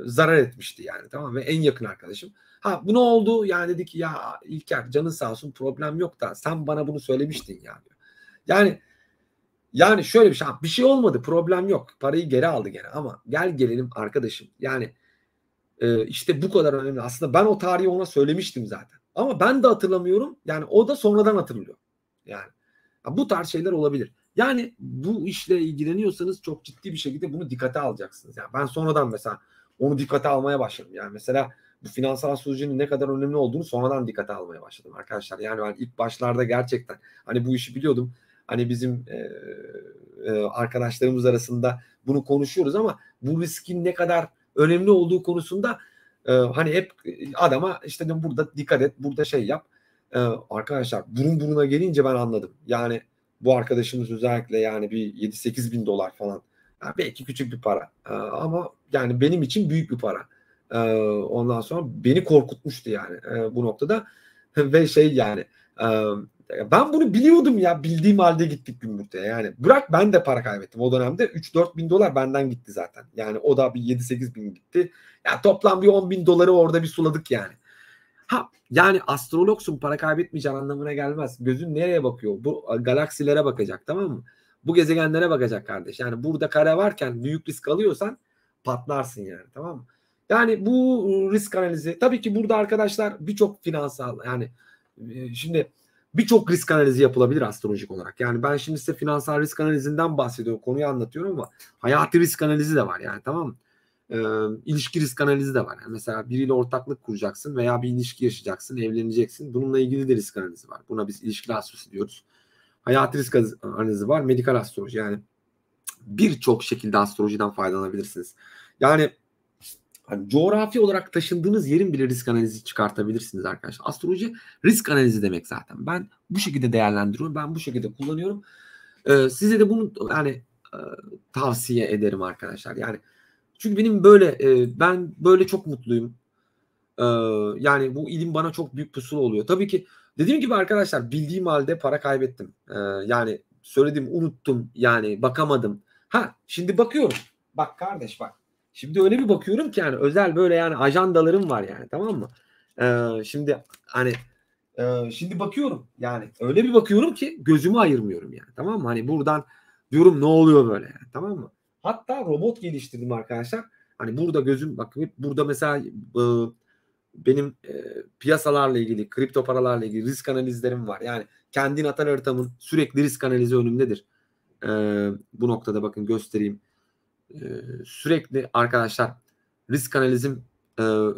zarar etmişti yani, tamam mı? Ve en yakın arkadaşım. Ha, bu ne oldu? Yani dedi ki ya İlker, canın sağ olsun, problem yok da sen bana bunu söylemiştin ya diyor. Yani şöyle bir şey olmadı, problem yok. Parayı geri aldı gene, ama gel gelelim arkadaşım. Yani işte bu kadar önemli. Aslında ben o tarihi ona söylemiştim zaten. Ama ben de hatırlamıyorum. Yani o da sonradan hatırlıyor. Yani bu tarz şeyler olabilir. Yani bu işle ilgileniyorsanız çok ciddi bir şekilde bunu dikkate alacaksınız. Yani ben sonradan mesela onu dikkate almaya başladım. Yani mesela bu finansal astrolojinin ne kadar önemli olduğunu sonradan dikkate almaya başladım arkadaşlar. Yani ben ilk başlarda gerçekten hani bu işi biliyordum. Hani bizim arkadaşlarımız arasında bunu konuşuyoruz, ama bu riskin ne kadar önemli olduğu konusunda hani hep adama işte burada dikkat et, burada şey yap. Arkadaşlar burun buruna gelince ben anladım. Yani bu arkadaşımız özellikle yani bir 7-8 bin dolar falan. Yani belki küçük bir para. Ama yani benim için büyük bir para. Ondan sonra beni korkutmuştu yani bu noktada. Ve şey yani ben bunu biliyordum ya, bildiğim halde gittik Gümrük'te. Yani bırak, ben de para kaybettim o dönemde. 3-4 bin dolar benden gitti zaten. Yani o da bir 7-8 bin gitti. Ya toplam bir 10 bin doları orada bir suladık yani. Ha, yani astrologsun, para kaybetmeyeceğin anlamına gelmez. Gözün nereye bakıyor? Bu galaksilere bakacak, tamam mı? Bu gezegenlere bakacak kardeş. Yani burada kare varken büyük risk alıyorsan patlarsın yani, tamam mı? Yani bu risk analizi tabii ki burada arkadaşlar birçok finansal, yani şimdi birçok risk analizi yapılabilir astrolojik olarak. Yani ben şimdi size finansal risk analizinden bahsediyorum, konuyu anlatıyorum, ama hayati risk analizi de var yani, tamam mı? İlişki risk analizi de var. Yani mesela biriyle ortaklık kuracaksın veya bir ilişki yaşayacaksın, evleneceksin. Bununla ilgili de risk analizi var. Buna biz ilişki astrolojisi diyoruz. Hayati risk analizi var, medikal astroloji. Yani birçok şekilde astrolojiden faydalanabilirsiniz. Yani hani coğrafi olarak taşındığınız yerin bile risk analizi çıkartabilirsiniz arkadaşlar. Astroloji risk analizi demek zaten. Ben bu şekilde değerlendiriyorum. Ben bu şekilde kullanıyorum. Size de bunu yani tavsiye ederim arkadaşlar. Yani çünkü benim böyle ben böyle çok mutluyum. Yani bu ilim bana çok büyük pusulu oluyor. Tabii ki dediğim gibi arkadaşlar, bildiğim halde para kaybettim. Yani söylediğimi unuttum. Yani bakamadım. Ha, şimdi bakıyorum. Bak kardeş bak. Şimdi öyle bir bakıyorum ki yani özel böyle yani ajandalarım var yani, tamam mı? Şimdi hani şimdi bakıyorum yani öyle bir bakıyorum ki gözümü ayırmıyorum yani, tamam mı? Hani buradan diyorum ne oluyor böyle yani, tamam mı? Hatta robot geliştirdim arkadaşlar. Hani burada gözüm bak, burada mesela benim piyasalarla ilgili, kripto paralarla ilgili risk analizlerim var. Yani kendi natal haritamın sürekli risk analizi önümdedir. Bu noktada bakın göstereyim. Sürekli arkadaşlar risk analizim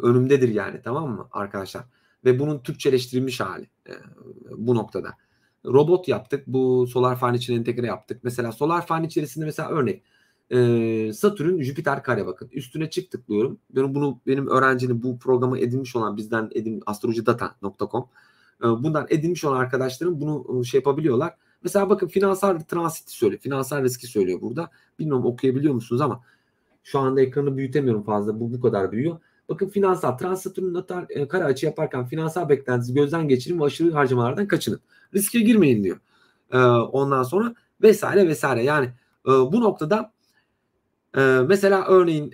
önümdedir yani, tamam mı arkadaşlar? Ve bunun Türkçeleştirilmiş hali bu noktada. Robot yaptık. Bu Solar Fan için entegre yaptık. Mesela Solar Fan içerisinde mesela örnek Satürn Jüpiter kare, bakın. Üstüne çık tıklıyorum. Benim öğrencinin bu programı edinmiş olan bizden astrolojidata.com bundan edinmiş olan arkadaşlarım bunu şey yapabiliyorlar. Mesela bakın finansal transiti söylüyor. Finansal riski söylüyor burada. Bilmiyorum okuyabiliyor musunuz, ama şu anda ekranı büyütemiyorum fazla. Bu kadar büyüyor. Bakın finansal Satürn natal kare açı yaparken finansal beklentinizi gözden geçirin ve aşırı harcamalardan kaçının. Riske girmeyin diyor. Ondan sonra vesaire vesaire. Yani bu noktada mesela örneğin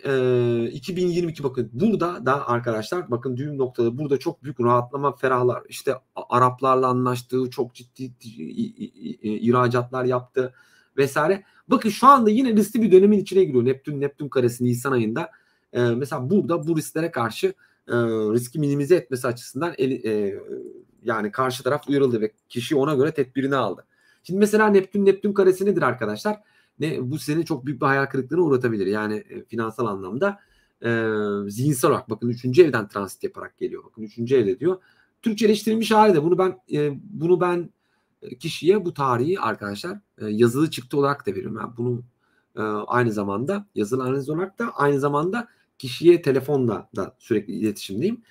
2022, bakın burada da arkadaşlar, bakın düğüm noktada burada çok büyük rahatlama, ferahlar, işte Araplarla anlaştığı, çok ciddi ihracatlar yaptı vesaire. Bakın şu anda yine riskli bir dönemin içine giriyor. Neptün karesi Nisan ayında. Mesela burada bu risklere karşı riski minimize etmesi açısından yani karşı taraf uyarıldı ve kişi ona göre tedbirini aldı. Şimdi mesela Neptün karesi nedir arkadaşlar? Bu seni çok büyük bir hayal kırıklığına uğratabilir. Yani finansal anlamda zihinsel olarak, bakın 3. evden transit yaparak geliyor. Bakın 3. evde diyor. Türkçeleştirilmiş hali de bunu ben kişiye bu tarihi arkadaşlar yazılı çıktı olarak da veriyorum. Yani bunu aynı zamanda yazılı analiz olarak da, aynı zamanda kişiye telefonla da sürekli iletişimdeyim.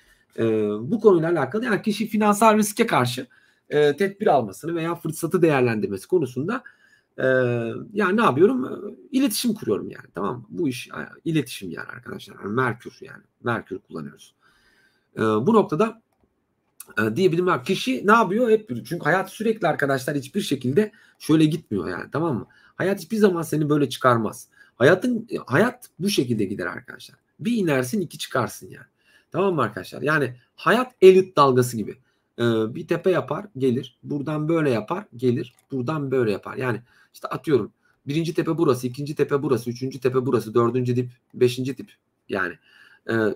Bu konuyla alakalı yani kişi finansal riske karşı tedbir almasını veya fırsatı değerlendirmesi konusunda yani ne yapıyorum? İletişim kuruyorum yani, tamam mı? Bu iş iletişim yani arkadaşlar. Yani Merkür yani. Merkür kullanıyoruz. Bu noktada diyebilirim ya, kişi ne yapıyor? Hep, çünkü hayat sürekli arkadaşlar hiçbir şekilde şöyle gitmiyor yani, tamam mı? Hayat hiçbir zaman seni böyle çıkarmaz. Hayat bu şekilde gider arkadaşlar. Bir inersin, iki çıkarsın yani. Tamam mı arkadaşlar? Yani hayat Elliot dalgası gibi. Bir tepe yapar, gelir. Buradan böyle yapar, gelir. Buradan böyle yapar. Yani işte atıyorum. Birinci tepe burası, ikinci tepe burası, üçüncü tepe burası, dördüncü dip, beşinci dip. Yani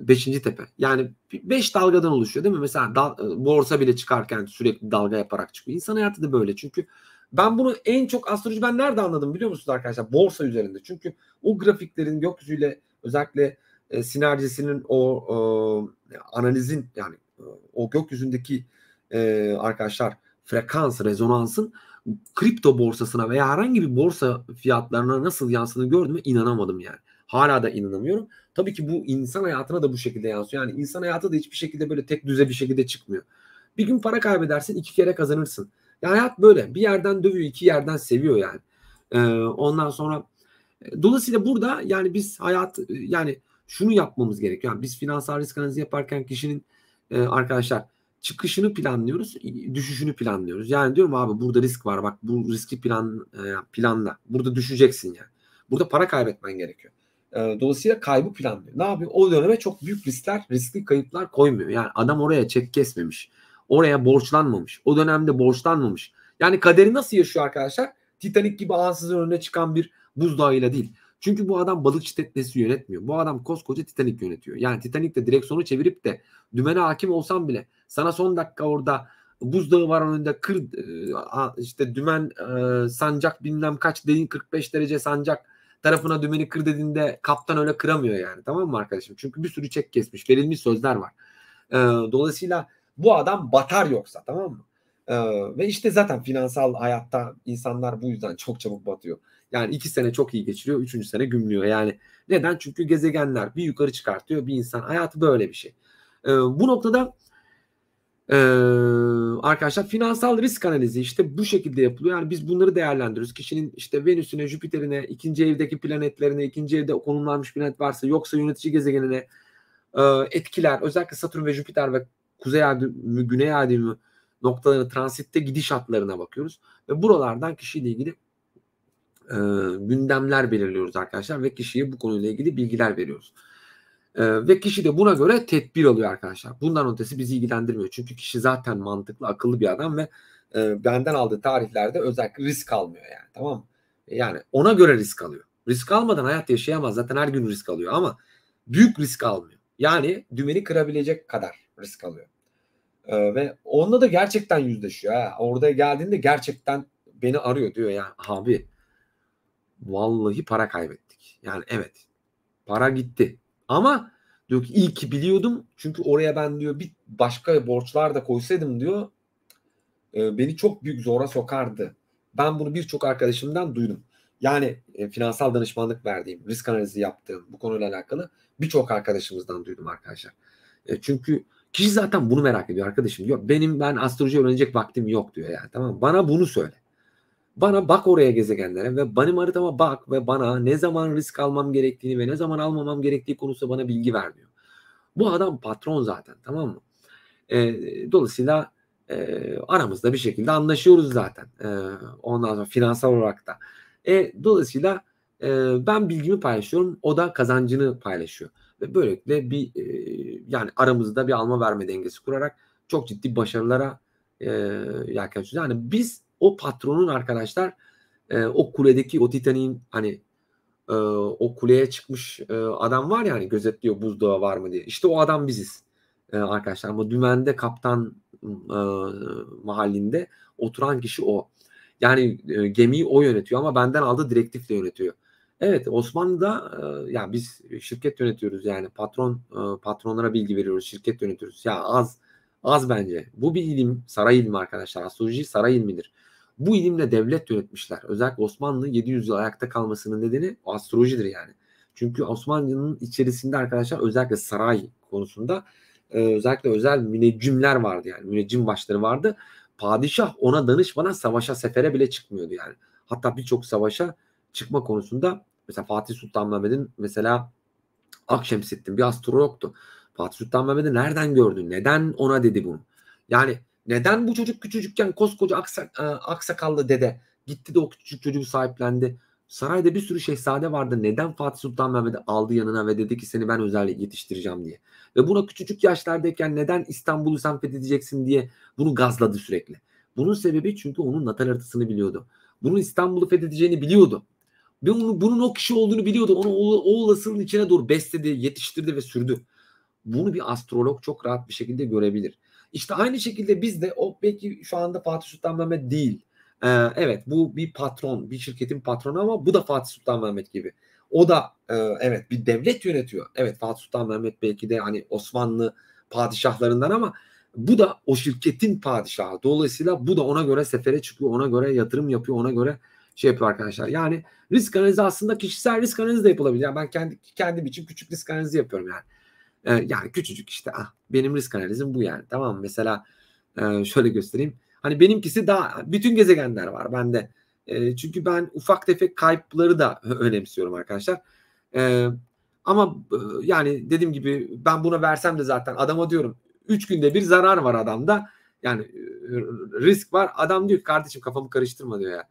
beşinci tepe. Yani 5 dalgadan oluşuyor değil mi? Mesela borsa bile çıkarken sürekli dalga yaparak çıkıyor. İnsan hayatı da böyle. Çünkü ben bunu en çok astroloji ben nerede anladım biliyor musunuz arkadaşlar? Borsa üzerinde. Çünkü o grafiklerin gökyüzüyle özellikle sinerjisinin analizin yani o gökyüzündeki arkadaşlar frekans, rezonansın kripto borsasına veya herhangi bir borsa fiyatlarına nasıl yansıdığını gördüğüme inanamadım yani. Hala da inanamıyorum. Tabii ki bu insan hayatına da bu şekilde yansıyor. Yani insan hayatı da hiçbir şekilde böyle tek düze bir şekilde çıkmıyor. Bir gün para kaybedersin, iki kere kazanırsın. Ya hayat böyle. Bir yerden dövüyor, iki yerden seviyor yani. Ondan sonra dolayısıyla burada yani biz yani şunu yapmamız gerekiyor. Yani biz finansal risk analizi yaparken kişinin arkadaşlar çıkışını planlıyoruz, düşüşünü planlıyoruz. Yani diyorum abi burada risk var. Bak bu riski planla. Burada düşeceksin yani. Burada para kaybetmen gerekiyor. Dolayısıyla kaybı planlıyor. Ne yapıyor? O döneme çok büyük riskli kayıplar koymuyor. Yani adam oraya çek kesmemiş. Oraya borçlanmamış. O dönemde borçlanmamış. Yani kaderi nasıl yaşıyor arkadaşlar? Titanic gibi ansızın önüne çıkan bir buzdağıyla değil. Çünkü bu adam balıkçı teknesi yönetmiyor. Bu adam koskoca Titanic yönetiyor. Yani Titanic'te direksiyonu çevirip de dümene hakim olsam bile sana son dakika orada buzdağı var önünde işte dümen sancak bilmem kaç dediğin 45 derece sancak tarafına dümeni kır dediğinde kaptan öyle kıramıyor yani, tamam mı arkadaşım? Çünkü bir sürü çek kesmiş, verilmiş sözler var. Dolayısıyla bu adam batar yoksa, tamam mı? Ve işte zaten finansal hayatta insanlar bu yüzden çok çabuk batıyor. Yani 2 sene çok iyi geçiriyor, 3. sene gümlüyor. Yani neden? Çünkü gezegenler bir yukarı çıkartıyor bir insan. Hayatı böyle bir şey. Bu noktada arkadaşlar finansal risk analizi işte bu şekilde yapılıyor. Yani biz bunları değerlendiriyoruz. Kişinin işte Venüs'üne, Jüpiter'ine, ikinci evdeki planetlerine, ikinci evde konumlanmış planet varsa yoksa yönetici gezegenine etkiler. Özellikle Satürn ve Jüpiter ve Kuzey Ay düğümü, Güney Ay düğümü noktalarını transitte gidiş hatlarına bakıyoruz. Ve buralardan kişiyle ilgili gündemler belirliyoruz arkadaşlar ve kişiye bu konuyla ilgili bilgiler veriyoruz. Ve kişi de buna göre tedbir alıyor arkadaşlar. Bundan ötesi bizi ilgilendirmiyor. Çünkü kişi zaten mantıklı, akıllı bir adam ve benden aldığı tarihlerde özellikle risk almıyor yani, tamam mı? Yani ona göre risk alıyor. Risk almadan hayat yaşayamaz. Zaten her gün risk alıyor ama büyük risk almıyor. Yani dümeni kırabilecek kadar risk alıyor. Ve onunla da gerçekten yüzleşiyor. Orada geldiğinde gerçekten beni arıyor, diyor yani abi vallahi para kaybettik. Yani evet, para gitti. Ama diyor ki iyi ki biliyordum. Çünkü oraya ben diyor bir başka borçlar da koysaydım diyor beni çok büyük zora sokardı. Ben bunu birçok arkadaşımdan duydum. Yani finansal danışmanlık verdiğim, risk analizi yaptığım bu konuyla alakalı birçok arkadaşımızdan duydum arkadaşlar. Çünkü kişi zaten bunu merak ediyor arkadaşım. Diyor ben astroloji öğrenecek vaktim yok diyor yani, tamam mı? Bana bunu söyle. Bana bak oraya gezegenlere ve benim haritama bak ve bana ne zaman risk almam gerektiğini ve ne zaman almamam gerektiği konusunda bana bilgi ver diyor. Bu adam patron zaten, tamam mı? Dolayısıyla aramızda bir şekilde anlaşıyoruz zaten. Ondan sonra finansal olarak da. Dolayısıyla ben bilgimi paylaşıyorum. O da kazancını paylaşıyor. Ve böylelikle yani aramızda bir alma verme dengesi kurarak çok ciddi başarılara yaklaşıyoruz. Yani biz o patronun arkadaşlar o kuledeki o Titanik'in hani o kuleye çıkmış adam var ya hani gözetliyor buzdağı var mı diye. İşte o adam biziz arkadaşlar. Ama dümende kaptan mahallinde oturan kişi o. Yani gemiyi o yönetiyor ama benden aldığı direktifle yönetiyor. Evet, Osmanlı'da yani biz şirket yönetiyoruz yani patronlara bilgi veriyoruz, şirket yönetiyoruz. Ya az bence. Bu bir ilim, saray ilmi arkadaşlar. Astroloji saray ilmidir. Bu ilimle devlet yönetmişler. Özellikle Osmanlı 700 yıl ayakta kalmasının nedeni astrolojidir yani. Çünkü Osmanlı'nın içerisinde arkadaşlar özellikle saray konusunda özellikle özel müneccimler vardı yani. Müneccim başları vardı. Padişah ona danışmadan savaşa sefere bile çıkmıyordu yani. Hatta birçok savaşa çıkma konusunda mesela Fatih Sultan Mehmet'in mesela Akşemseddin bir astrologtu. Fatih Sultan Mehmet'i nereden gördü? Neden ona dedi bunu? Yani neden bu çocuk küçücükken koskoca aksakallı dede gitti de o küçük çocuğu sahiplendi? Sarayda bir sürü şehzade vardı. Neden Fatih Sultan Mehmet'i aldı yanına ve dedi ki seni ben özellikle yetiştireceğim diye. Ve buna küçücük yaşlardayken neden İstanbul'u sen fethedeceksin diye bunu gazladı sürekli. Bunun sebebi çünkü onun natal haritasını biliyordu. Bunun İstanbul'u fethedeceğini biliyordu. Ve bunun o kişi olduğunu biliyordu. Onu o olasılığın içine doğru besledi, yetiştirdi ve sürdü. Bunu bir astrolog çok rahat bir şekilde görebilir. İşte aynı şekilde biz de o belki şu anda Fatih Sultan Mehmet değil. Evet bu bir patron, bir şirketin patronu ama bu da Fatih Sultan Mehmet gibi. O da evet bir devlet yönetiyor. Evet Fatih Sultan Mehmet belki de hani Osmanlı padişahlarından ama bu da o şirketin padişahı. Dolayısıyla bu da ona göre sefere çıkıyor, ona göre yatırım yapıyor, ona göre şey yapıyor arkadaşlar. Yani risk analizi aslında kişisel risk analizi de yapılabilir. Yani ben kendim için küçük risk analizi yapıyorum yani. Yani küçücük işte benim risk analizim bu yani tamam mı? Mesela şöyle göstereyim. Hani benimkisi daha bütün gezegenler var bende. Çünkü ben ufak tefek kayıpları da önemsiyorum arkadaşlar. Ama yani dediğim gibi ben buna versem de zaten adama diyorum 3 günde bir zarar var adamda. Yani risk var. Adam diyor kardeşim kafamı karıştırma diyor ya.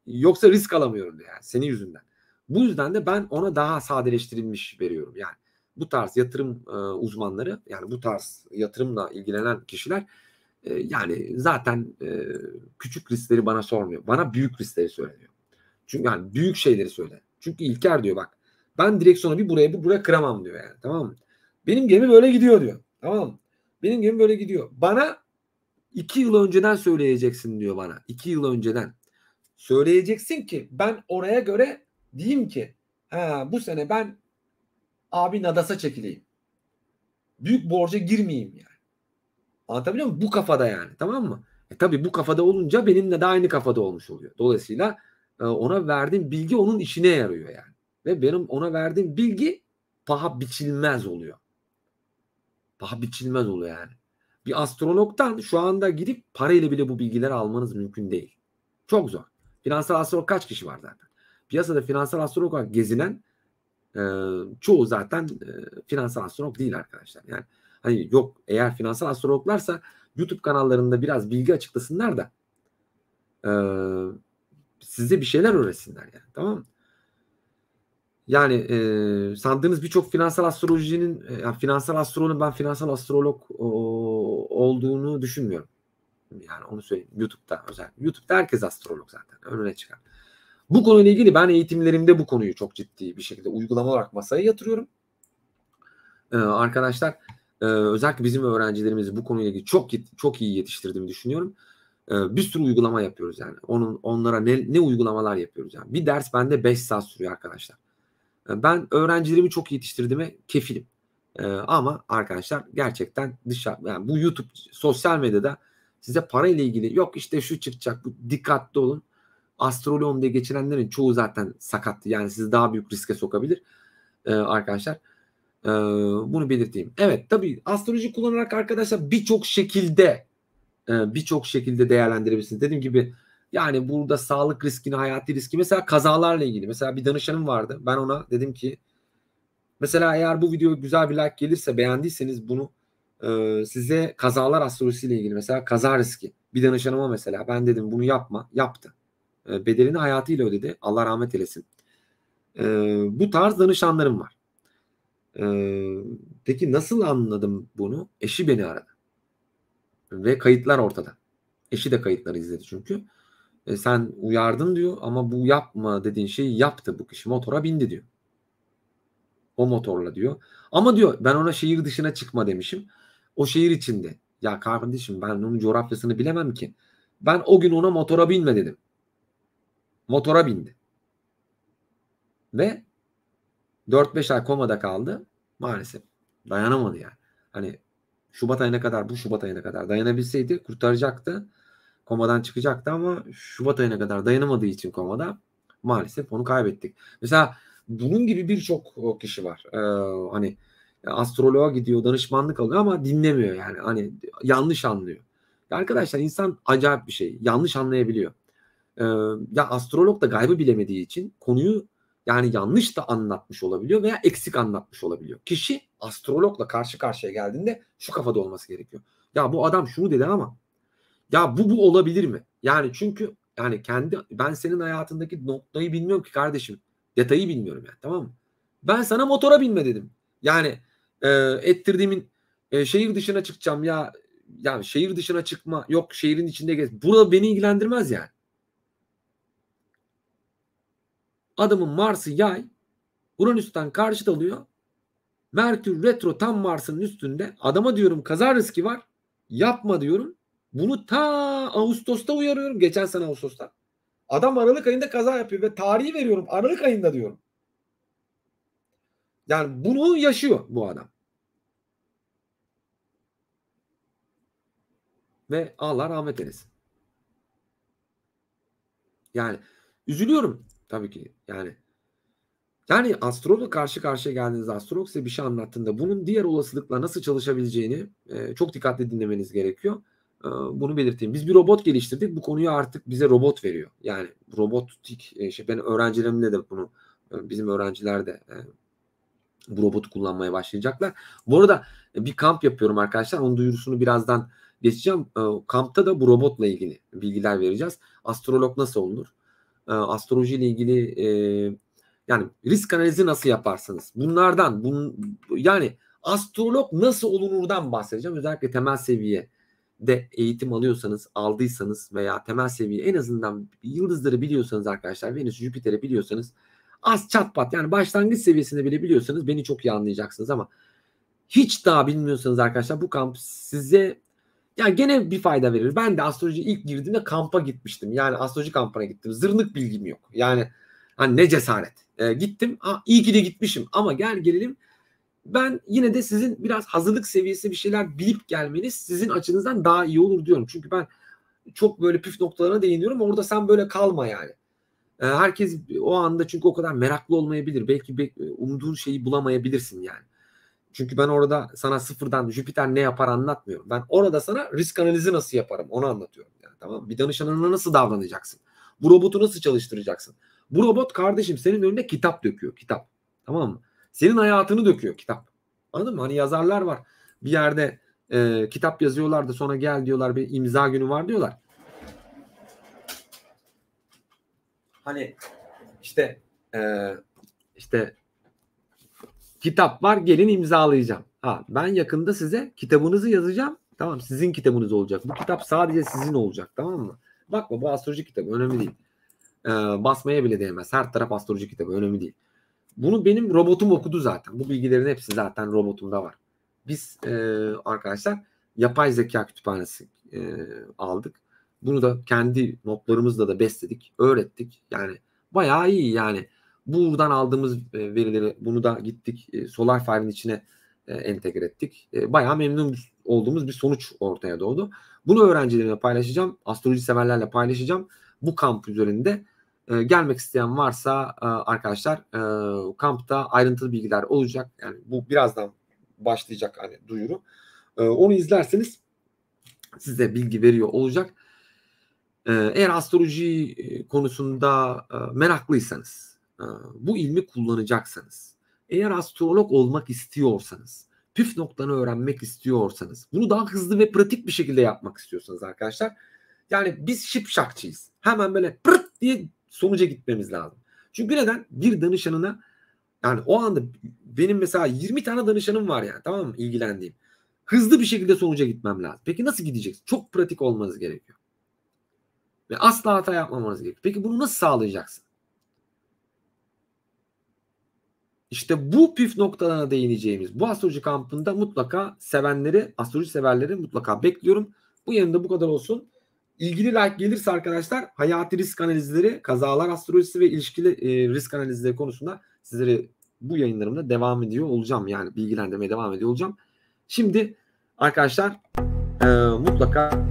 Yoksa risk alamıyorum diyor yani senin yüzünden. Bu yüzden de ben ona daha sadeleştirilmiş veriyorum yani bu tarz yatırım uzmanları yani bu tarz yatırımla ilgilenen kişiler yani zaten küçük riskleri bana sormuyor. Bana büyük riskleri söylüyor. Çünkü yani büyük şeyleri söyle. Çünkü İlker diyor bak ben direksiyonu bir buraya kıramam diyor yani tamam mı? Benim gemi böyle gidiyor diyor. Tamam mı? Benim gemi böyle gidiyor. Bana 2 yıl önceden söyleyeceksin diyor bana. 2 yıl önceden. Söyleyeceksin ki ben oraya göre diyeyim ki bu sene ben abi Nadas'a çekileyim. Büyük borca girmeyeyim yani. Anlatabiliyor muyum? Bu kafada yani tamam mı? Tabii bu kafada olunca benimle de aynı kafada olmuş oluyor. Dolayısıyla ona verdiğim bilgi onun işine yarıyor yani. Ve benim ona verdiğim bilgi paha biçilmez oluyor. Paha biçilmez oluyor yani. Bir astrologdan şu anda gidip parayla bile bu bilgileri almanız mümkün değil. Çok zor. Finansal astrolog kaç kişi var zaten? Piyasada finansal astrolog olarak gezinen çoğu zaten finansal astrolog değil arkadaşlar. Yani hani yok eğer finansal astrologlarsa YouTube kanallarında biraz bilgi açıklasınlar da e, size bir şeyler öğretsinler yani tamam mı? Yani sandığınız birçok finansal astrolojinin yani finansal astroloğun ben finansal astrolog olduğunu düşünmüyorum. Yani onu söyleyeyim. YouTube'da özel. YouTube'da herkes astrolog zaten. Önüne çıkar. Bu konuyla ilgili ben eğitimlerimde bu konuyu çok ciddi bir şekilde uygulama olarak masaya yatırıyorum. Arkadaşlar özellikle bizim öğrencilerimizi bu konuyla ilgili çok iyi yetiştirdiğimi düşünüyorum. Bir sürü uygulama yapıyoruz yani. Onlara ne uygulamalar yapıyoruz yani. Bir ders bende 5 saat sürüyor arkadaşlar. Ben öğrencilerimi çok yetiştirdiğime kefilim. Ama arkadaşlar gerçekten yani bu YouTube sosyal medyada size para ile ilgili yok işte şu çıkacak bu dikkatli olun. Astroloğum diye geçirenlerin çoğu zaten sakattı. Yani sizi daha büyük riske sokabilir arkadaşlar. Bunu belirteyim. Evet tabii astroloji kullanarak arkadaşlar birçok şekilde değerlendirebilirsiniz. Dediğim gibi yani burada sağlık riskini, hayati riski mesela kazalarla ilgili. Mesela bir danışanım vardı. Ben ona dedim ki mesela eğer bu video güzel bir like gelirse beğendiyseniz bunu size kazalar astrolojisiyle ilgili mesela kaza riski. Bir danışanıma mesela ben dedim bunu yapma. Yaptı. Bedelini hayatıyla ödedi. Allah rahmet eylesin. Bu tarz danışanlarım var. Peki nasıl anladım bunu? Eşi beni aradı. Ve kayıtlar ortada. Eşi de kayıtları izledi çünkü. Sen uyardın diyor ama bu yapma dediğin şeyi yaptı bu kişi. Motora bindi diyor. O motorla diyor. Ama diyor ben ona şehir dışına çıkma demişim. O şehir içinde. Ya kardeşim ben onun coğrafyasını bilemem ki. Ben o gün ona motora binme dedim. Motora bindi. Ve 4-5 ay komada kaldı. Maalesef dayanamadı yani. Hani Şubat ayına kadar bu Şubat ayına kadar dayanabilseydi kurtaracaktı. Komadan çıkacaktı ama Şubat ayına kadar dayanamadığı için komada maalesef onu kaybettik. Mesela bunun gibi birçok kişi var. Hani Astroloğa gidiyor, danışmanlık alıyor ama dinlemiyor yani. Hani yanlış anlıyor. Ya arkadaşlar insan acayip bir şey. Yanlış anlayabiliyor. Ya astrolog da gaybı bilemediği için konuyu yani yanlış da anlatmış olabiliyor veya eksik anlatmış olabiliyor. Kişi astrologla karşı karşıya geldiğinde şu kafada olması gerekiyor. Ya bu adam şunu dedi ama ya bu olabilir mi? Yani çünkü yani ben senin hayatındaki noktayı bilmiyorum ki kardeşim. Detayı bilmiyorum yani, tamam mı? Ben sana motora binme dedim. Yani ettirdiğimin şehir dışına çıkacağım ya şehir dışına çıkma yok şehrin içinde gez. Burada beni ilgilendirmez yani. Adamın Mars'ı yay, Uranüs'ten karşıt alıyor. Merkür retro tam Mars'ın üstünde. Adama diyorum kaza riski var. Yapma diyorum. Bunu ta Ağustos'ta uyarıyorum. Geçen sene Ağustos'ta. Adam Aralık ayında kaza yapıyor ve tarihi veriyorum. Aralık ayında diyorum. Yani bunu yaşıyor bu adam. Ve Allah rahmet eylesin. Yani üzülüyorum tabii ki. Yani astrologla karşı karşıya geldiğinizde astrolog size bir şey anlattığında bunun diğer olasılıkla nasıl çalışabileceğini çok dikkatli dinlemeniz gerekiyor. Bunu belirteyim. Biz bir robot geliştirdik. Bu konuyu artık bize robot veriyor. Yani robotik ben öğrencilerimle de bunu bizim öğrenciler de bu robotu kullanmaya başlayacaklar. Bu arada bir kamp yapıyorum arkadaşlar. Onun duyurusunu birazdan geçeceğim. Kampta da bu robotla ilgili bilgiler vereceğiz. Astrolog nasıl olunur? Astroloji ile ilgili yani risk analizi nasıl yaparsınız? Yani astrolog nasıl olunurdan bahsedeceğim. Özellikle temel seviyede eğitim aldıysanız veya temel seviye en azından yıldızları biliyorsanız arkadaşlar, Venüs, Jüpiter'i biliyorsanız az çat pat yani başlangıç seviyesinde bile biliyorsanız beni çok iyi anlayacaksınız ama hiç daha bilmiyorsanız arkadaşlar bu kamp size yani gene bir fayda verir. Ben de astroloji ilk girdiğimde kampa gitmiştim. Yani astroloji kampına gittim. Zırnık bilgim yok. Yani hani ne cesaret. Gittim. İyi ki de gitmişim. Ama gelelim. Ben yine de sizin biraz hazırlık seviyesi bir şeyler bilip gelmeniz sizin açınızdan daha iyi olur diyorum. Çünkü ben çok böyle püf noktalarına değiniyorum. Orada sen böyle kalma yani. Herkes o anda çünkü o kadar meraklı olmayabilir. Belki umduğun şeyi bulamayabilirsin yani. Çünkü ben orada sana sıfırdan Jüpiter ne yapar anlatmıyorum. Ben orada sana risk analizi nasıl yaparım onu anlatıyorum. Yani, tamam mı? Bir danışanına nasıl davranacaksın? Bu robotu nasıl çalıştıracaksın? Bu robot kardeşim senin önüne kitap döküyor. Kitap. Tamam mı? Senin hayatını döküyor kitap. Anladın mı? Hani yazarlar var. Bir yerde kitap yazıyorlar da sonra gel diyorlar bir imza günü var diyorlar. Hani işte kitap var gelin imzalayacağım. Ben yakında size kitabınızı yazacağım. Tamam sizin kitabınız olacak. Bu kitap sadece sizin olacak tamam mı? Bakma bu astroloji kitabı önemli değil. Basmaya bile değmez. Her taraf astroloji kitabı önemli değil. Bunu benim robotum okudu zaten. Bu bilgilerin hepsi zaten robotumda var. Biz arkadaşlar yapay zeka kütüphanesi aldık. Bunu da kendi notlarımızla da besledik, öğrettik. Yani bayağı iyi yani. Buradan aldığımız verileri bunu da gittik SolarFire'ın içine entegre ettik. Bayağı memnun olduğumuz bir sonuç ortaya doğdu. Bunu öğrencilerime paylaşacağım. Astroloji severlerle paylaşacağım. Bu kamp üzerinde gelmek isteyen varsa arkadaşlar kampta ayrıntılı bilgiler olacak. Yani bu birazdan başlayacak hani duyuru. Onu izlerseniz size bilgi veriyor olacak. Eğer astroloji konusunda meraklıysanız, bu ilmi kullanacaksanız, eğer astrolog olmak istiyorsanız, püf noktanı öğrenmek istiyorsanız, bunu daha hızlı ve pratik bir şekilde yapmak istiyorsanız arkadaşlar, yani biz şipşakçıyız. Hemen böyle pırt diye sonuca gitmemiz lazım. Çünkü neden? Bir danışanına yani o anda benim mesela 20 tane danışanım var yani tamam mı ilgilendiğim. Hızlı bir şekilde sonuca gitmem lazım. Peki nasıl gideceksin? Çok pratik olmanız gerekiyor. Ve asla hata yapmamanız gerekiyor. Peki bunu nasıl sağlayacaksın? İşte bu püf noktalarına değineceğimiz bu astroloji kampında mutlaka astroloji severleri mutlaka bekliyorum. Bu yayında bu kadar olsun. İlgili like gelirse arkadaşlar hayati risk analizleri, kazalar astrolojisi ve ilişkili risk analizleri konusunda sizlere bu yayınlarımda devam ediyor olacağım. Yani bilgilendirmeye devam ediyor olacağım. Şimdi arkadaşlar mutlaka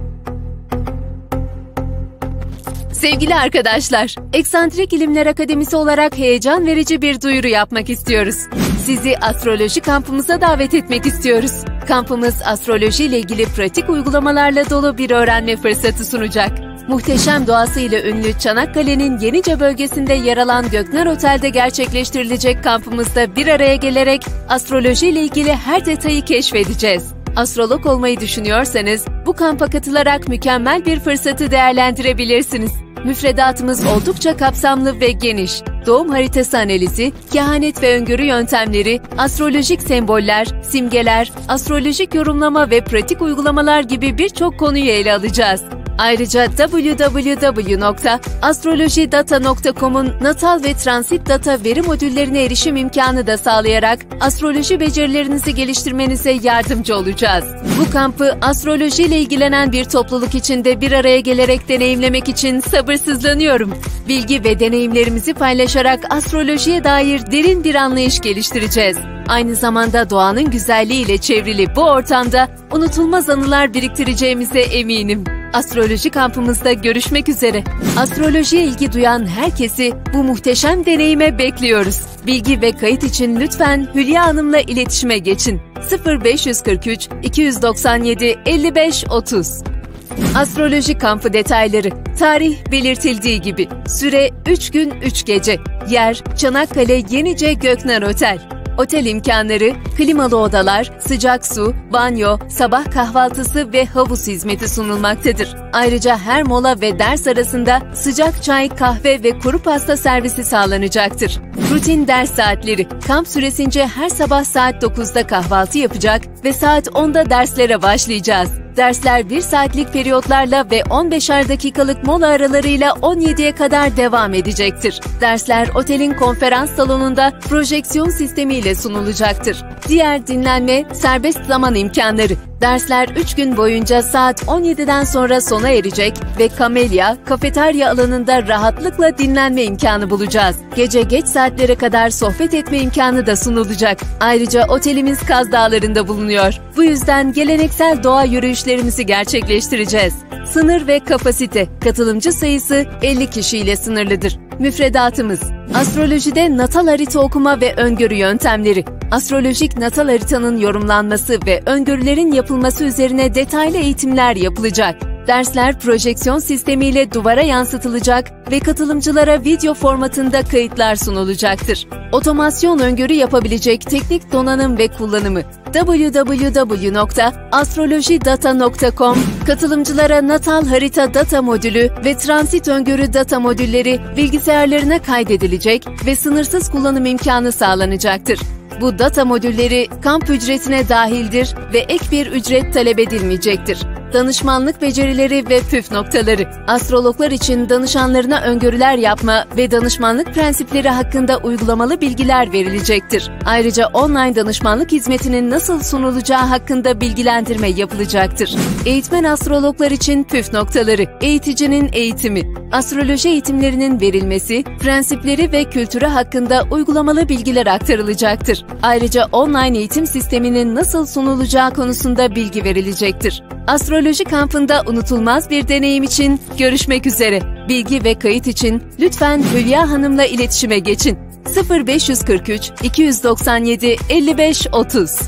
Sevgili arkadaşlar, Eksantrik İlimler Akademisi olarak heyecan verici bir duyuru yapmak istiyoruz. Sizi astroloji kampımıza davet etmek istiyoruz. Kampımız astroloji ile ilgili pratik uygulamalarla dolu bir öğrenme fırsatı sunacak. Muhteşem doğasıyla ünlü Çanakkale'nin Yenice bölgesinde yer alan Gökner Otel'de gerçekleştirilecek kampımızda bir araya gelerek astroloji ile ilgili her detayı keşfedeceğiz. Astrolog olmayı düşünüyorsanız bu kampa katılarak mükemmel bir fırsatı değerlendirebilirsiniz. Müfredatımız oldukça kapsamlı ve geniş. Doğum haritası analizi, kehanet ve öngörü yöntemleri, astrolojik semboller, simgeler, astrolojik yorumlama ve pratik uygulamalar gibi birçok konuyu ele alacağız. Ayrıca www.astrolojidata.com'un natal ve transit data veri modüllerine erişim imkanı da sağlayarak astroloji becerilerinizi geliştirmenize yardımcı olacağız. Bu kampı astroloji ile ilgilenen bir topluluk içinde bir araya gelerek deneyimlemek için sabırsızlanıyorum. Bilgi ve deneyimlerimizi paylaşarak astrolojiye dair derin bir anlayış geliştireceğiz. Aynı zamanda doğanın güzelliğiyle çevrili bu ortamda unutulmaz anılar biriktireceğimize eminim. Astroloji kampımızda görüşmek üzere. Astrolojiye ilgi duyan herkesi bu muhteşem deneyime bekliyoruz. Bilgi ve kayıt için lütfen Hülya Hanım'la iletişime geçin. 0543 297 55 30. Astroloji kampı detayları. Tarih belirtildiği gibi. Süre 3 gün 3 gece. Yer Çanakkale Yenice Gökner Otel. Otel imkanları, klimalı odalar, sıcak su, banyo, sabah kahvaltısı ve havuz hizmeti sunulmaktadır. Ayrıca her mola ve ders arasında sıcak çay, kahve ve kuru pasta servisi sağlanacaktır. Rutin ders saatleri. Kamp süresince her sabah saat 9'da kahvaltı yapacak ve saat 10'da derslere başlayacağız. Dersler 1 saatlik periyotlarla ve 15'er dakikalık mola aralarıyla 17'ye kadar devam edecektir. Dersler otelin konferans salonunda projeksiyon sistemiyle sunulacaktır. Diğer dinlenme, serbest zaman imkanları. Dersler 3 gün boyunca saat 17'den sonra sona erecek ve kamelya, kafeterya alanında rahatlıkla dinlenme imkanı bulacağız. Gece geç saatlere kadar sohbet etme imkanı da sunulacak. Ayrıca otelimiz Kaz Dağları'nda bulunuyor. Bu yüzden geleneksel doğa yürüyüşlerimizi gerçekleştireceğiz. Sınır ve kapasite. Katılımcı sayısı 50 kişiyle sınırlıdır. Müfredatımız: astrolojide natal harita okuma ve öngörü yöntemleri. Astrolojik natal haritanın yorumlanması ve öngörülerin yapılması üzerine detaylı eğitimler yapılacak. Dersler projeksiyon sistemiyle duvara yansıtılacak ve katılımcılara video formatında kayıtlar sunulacaktır. Otomasyon öngörü yapabilecek teknik donanım ve kullanımı. www.astrolojidata.com katılımcılara natal harita data modülü ve transit öngörü data modülleri bilgisayarlarına kaydedilecek ve sınırsız kullanım imkanı sağlanacaktır. Bu data modülleri kamp ücretine dahildir ve ek bir ücret talep edilmeyecektir. Danışmanlık becerileri ve püf noktaları. Astrologlar için danışanlarına öngörüler yapma ve danışmanlık prensipleri hakkında uygulamalı bilgiler verilecektir. Ayrıca online danışmanlık hizmetinin nasıl sunulacağı hakkında bilgilendirme yapılacaktır. Eğitmen astrologlar için püf noktaları. Eğiticinin eğitimi. Astroloji eğitimlerinin verilmesi, prensipleri ve kültürü hakkında uygulamalı bilgiler aktarılacaktır. Ayrıca online eğitim sisteminin nasıl sunulacağı konusunda bilgi verilecektir. Astroloji kampında unutulmaz bir deneyim için görüşmek üzere. Bilgi ve kayıt için lütfen Hülya Hanım'la iletişime geçin. 0543 297 55 30